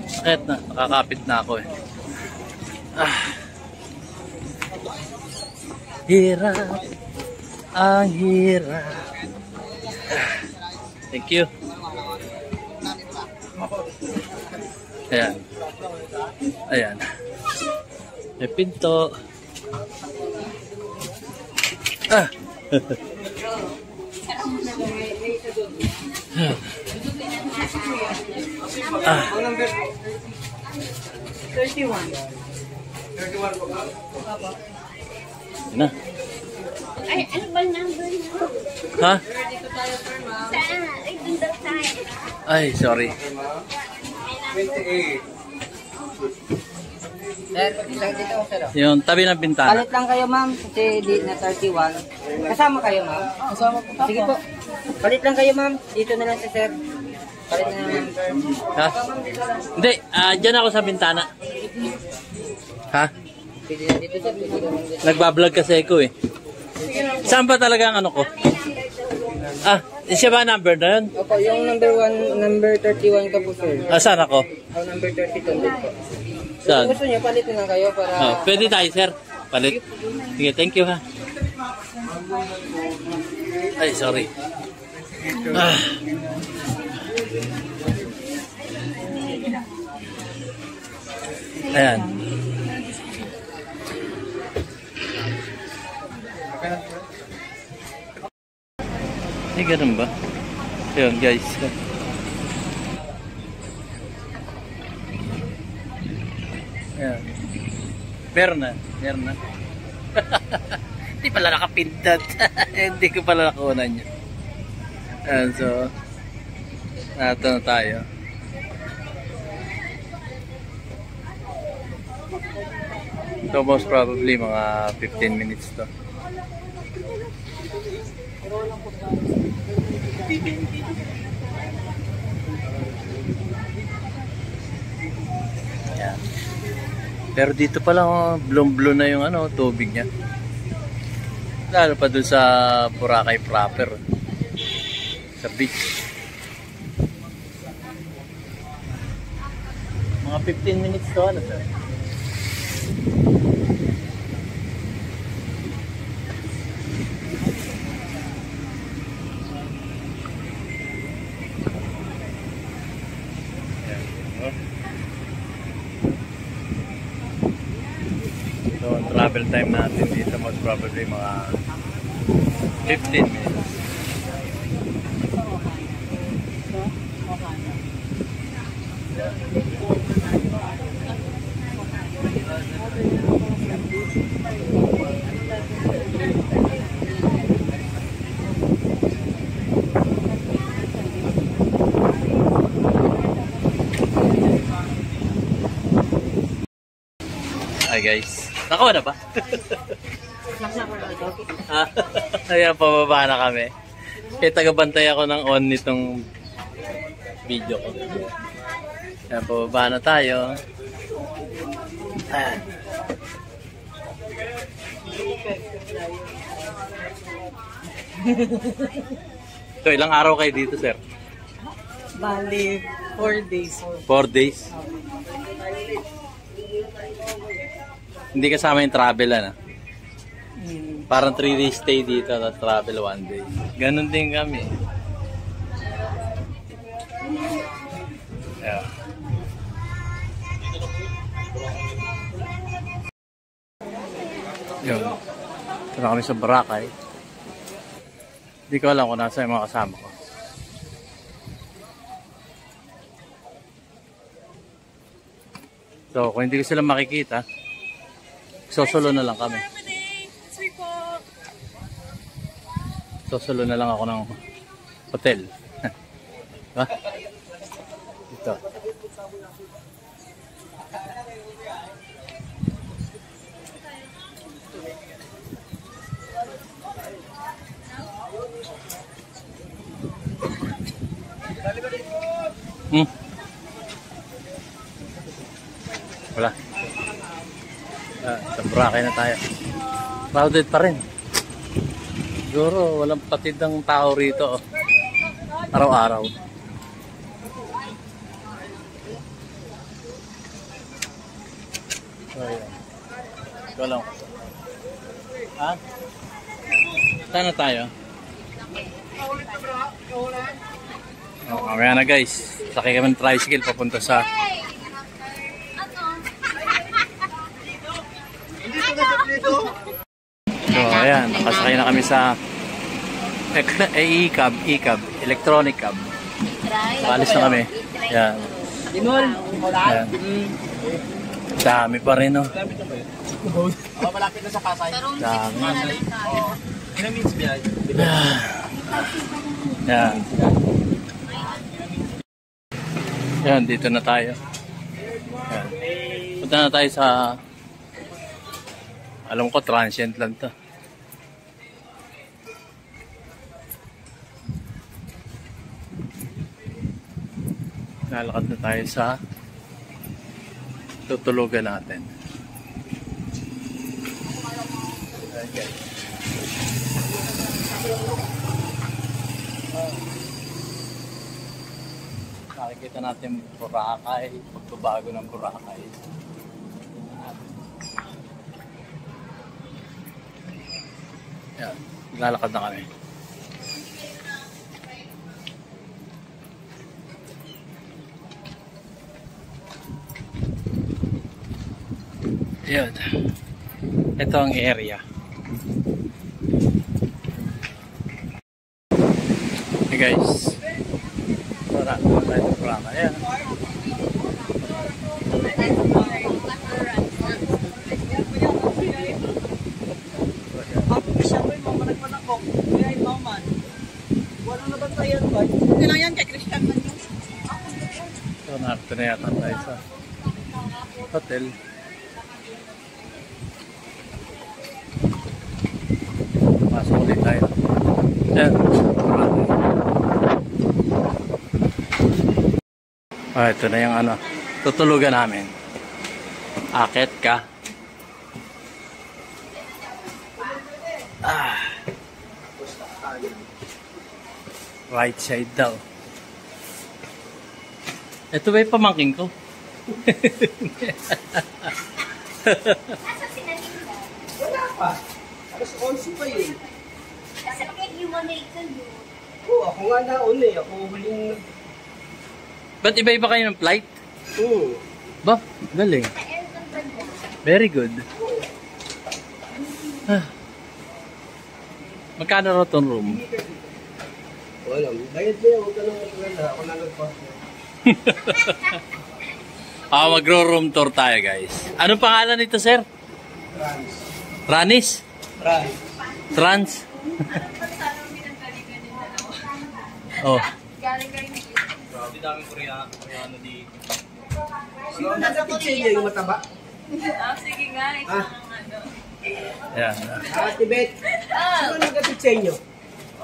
Sakit na. Nakakapit na ako eh. Ah. Hirap. Ang hirap. Ah. Thank you. Ayan. Ayan. May pinto. Ah. Ah. 31. Yan na. Ay, ano ba number niyo? Ha? Saan? Ay, dun daw tayo. Ay, sorry. 28. Sir, isang dito, sir. Yung tabi ng bintana. Palit lang kayo, ma'am. Kasi date na 31. Kasama kayo, ma'am? Kasama po. Sige po. Palit lang kayo, ma'am. Dito na lang si sir. Palit na lang. Ha? Hindi, dyan ako sa bintana. Ha? Pwede na dito, sir. Pwede na dito. Nagbablog kasi ako eh. Saan ba talaga ang ano ko? Ah, siya ba number na yun? Opo, yung number 1, number 31 ka po, sir. Ah, saan ako? O, number 32 din po. Saan? Kung gusto nyo, palit na lang kayo para... Oh, pwede tayo, sir. Palit. Sige, thank you ha. Ay, sorry. Ah. Ayan. Eh, ganun ba? Ayan, guys. Ayan. Meron na. Meron na. Hindi pala nakapindot. Hindi ko pala nakunan yun. Ayan, so nato na tayo. So most probably mga 15 minutes to. Ayan. Pero dito pa lang blue na yung ano, tubig niya. Lalo pa dun sa Boracay proper. Sa beach. Mga 15 minutes to ano sir? So, ang travel time natin dito most probably mga 15 minutes. Hi guys. Nakawa na ba? Ayan, pababa na kami. Kaya tagabantay ako ng on nitong video ko. Ayan, pababa na tayo. Ayan. So, ilang araw kayo dito, sir? Bali, 4 days. 4 days? Hindi kasama yung travel, ano? Parang 3 days stay dito, tapos travel 1 day. Ganun din kami. Yeah. Yun. Ito na kami sa Boracay. Hindi ko alam kung nasa yung mga kasama ko. So, kung hindi ko sila makikita, sosolo na lang kami. Sosolo na lang ako ng hotel. Diba? Dito. Wala. Sa Boracay na tayo. Crowded pa rin. Siguro walang patid ng tao rito. Araw-araw. So, ayan. Ito lang. Ha? Saan na tayo? Oh, mamaya na guys. Sakay kami ng tricycle papunta sa so ayan, nakasakay na kami sa e-cab, electronic cab. Paalis na kami. Ayan. Ayan. Dami pa rin, no? Malapit na sa Pasay. Dami. Ilang minutes biyahe? Ayan. Ayan, dito na tayo. Ayan. Punta na tayo sa, alam ko transient lang to. Lalakad na tayo sa tutulugan natin. Okay. Nakikita natin Boracay, pagbabago ng Boracay. Yan, lalakad na kami. Yan. Ito ang area. Hey guys. Wala tayo sa Boracay. Ayan. Walang nabantayan ba? Hindi lang yan, kay Christian man yun. So, narito na yata tayo sa hotel. Pasok ulit tayo. Ayan. Ito na yung ano, tutulugan namin. Akit ka. Right side daw. Ito ba yung pamangking ko? Wala pa. Alas 11 pa yun. Kasi mag-iwalay ka yun. Oo, ako nga naon eh. Ako huling... Ba't iba-iba kayo ng flight? Ba? Galing. Very good. Magkano raw itong room? Wala. Bayad mo yan. Huwag ka nang magkala. Ako na nagpapos. Magro-room tour tayo guys. Anong pangalan nito sir? Ranis? Trans? Oh. Grabe daming Koreano dito. Sino nagkakitsin yung mataba? Sige nga, isang ano. Yan. Tibet. Sino nagkakitsin nyo?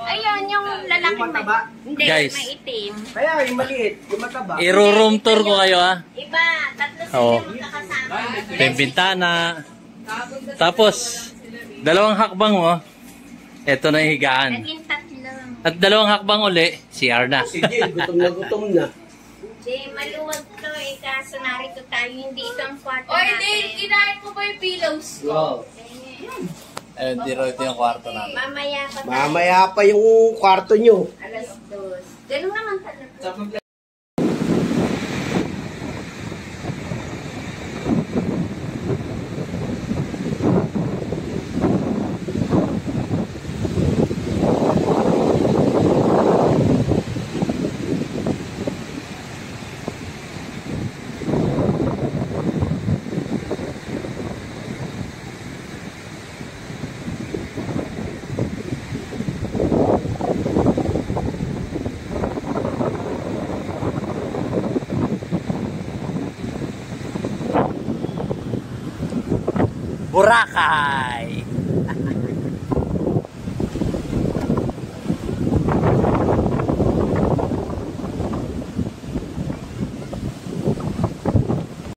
Ayun, yung lalaki Yung mataba? Hindi, Guys. maitim. Kaya yung maliit, yung mataba. I-room tour ko kayo ha. Iba, tatlo sila Oo. magkakasama. May bintana. Tapos, dalawang hakbang mo. Ito na yung higaan. Naging tatlo. At dalawang hakbang uli, CR na. Sige, gutom na gutom na. Hindi, maluwag to eh. Kaso narito tayo, hindi ito ang kwarto Oy, natin. Dave, kinain mo ba yung pillows ko? Wow. Ayun, di raw ito yung kwarto namin. Mamaya pa tayo. Mamaya pa yung kwarto nyo. Alas 2. Ganun naman talaga. Boracay.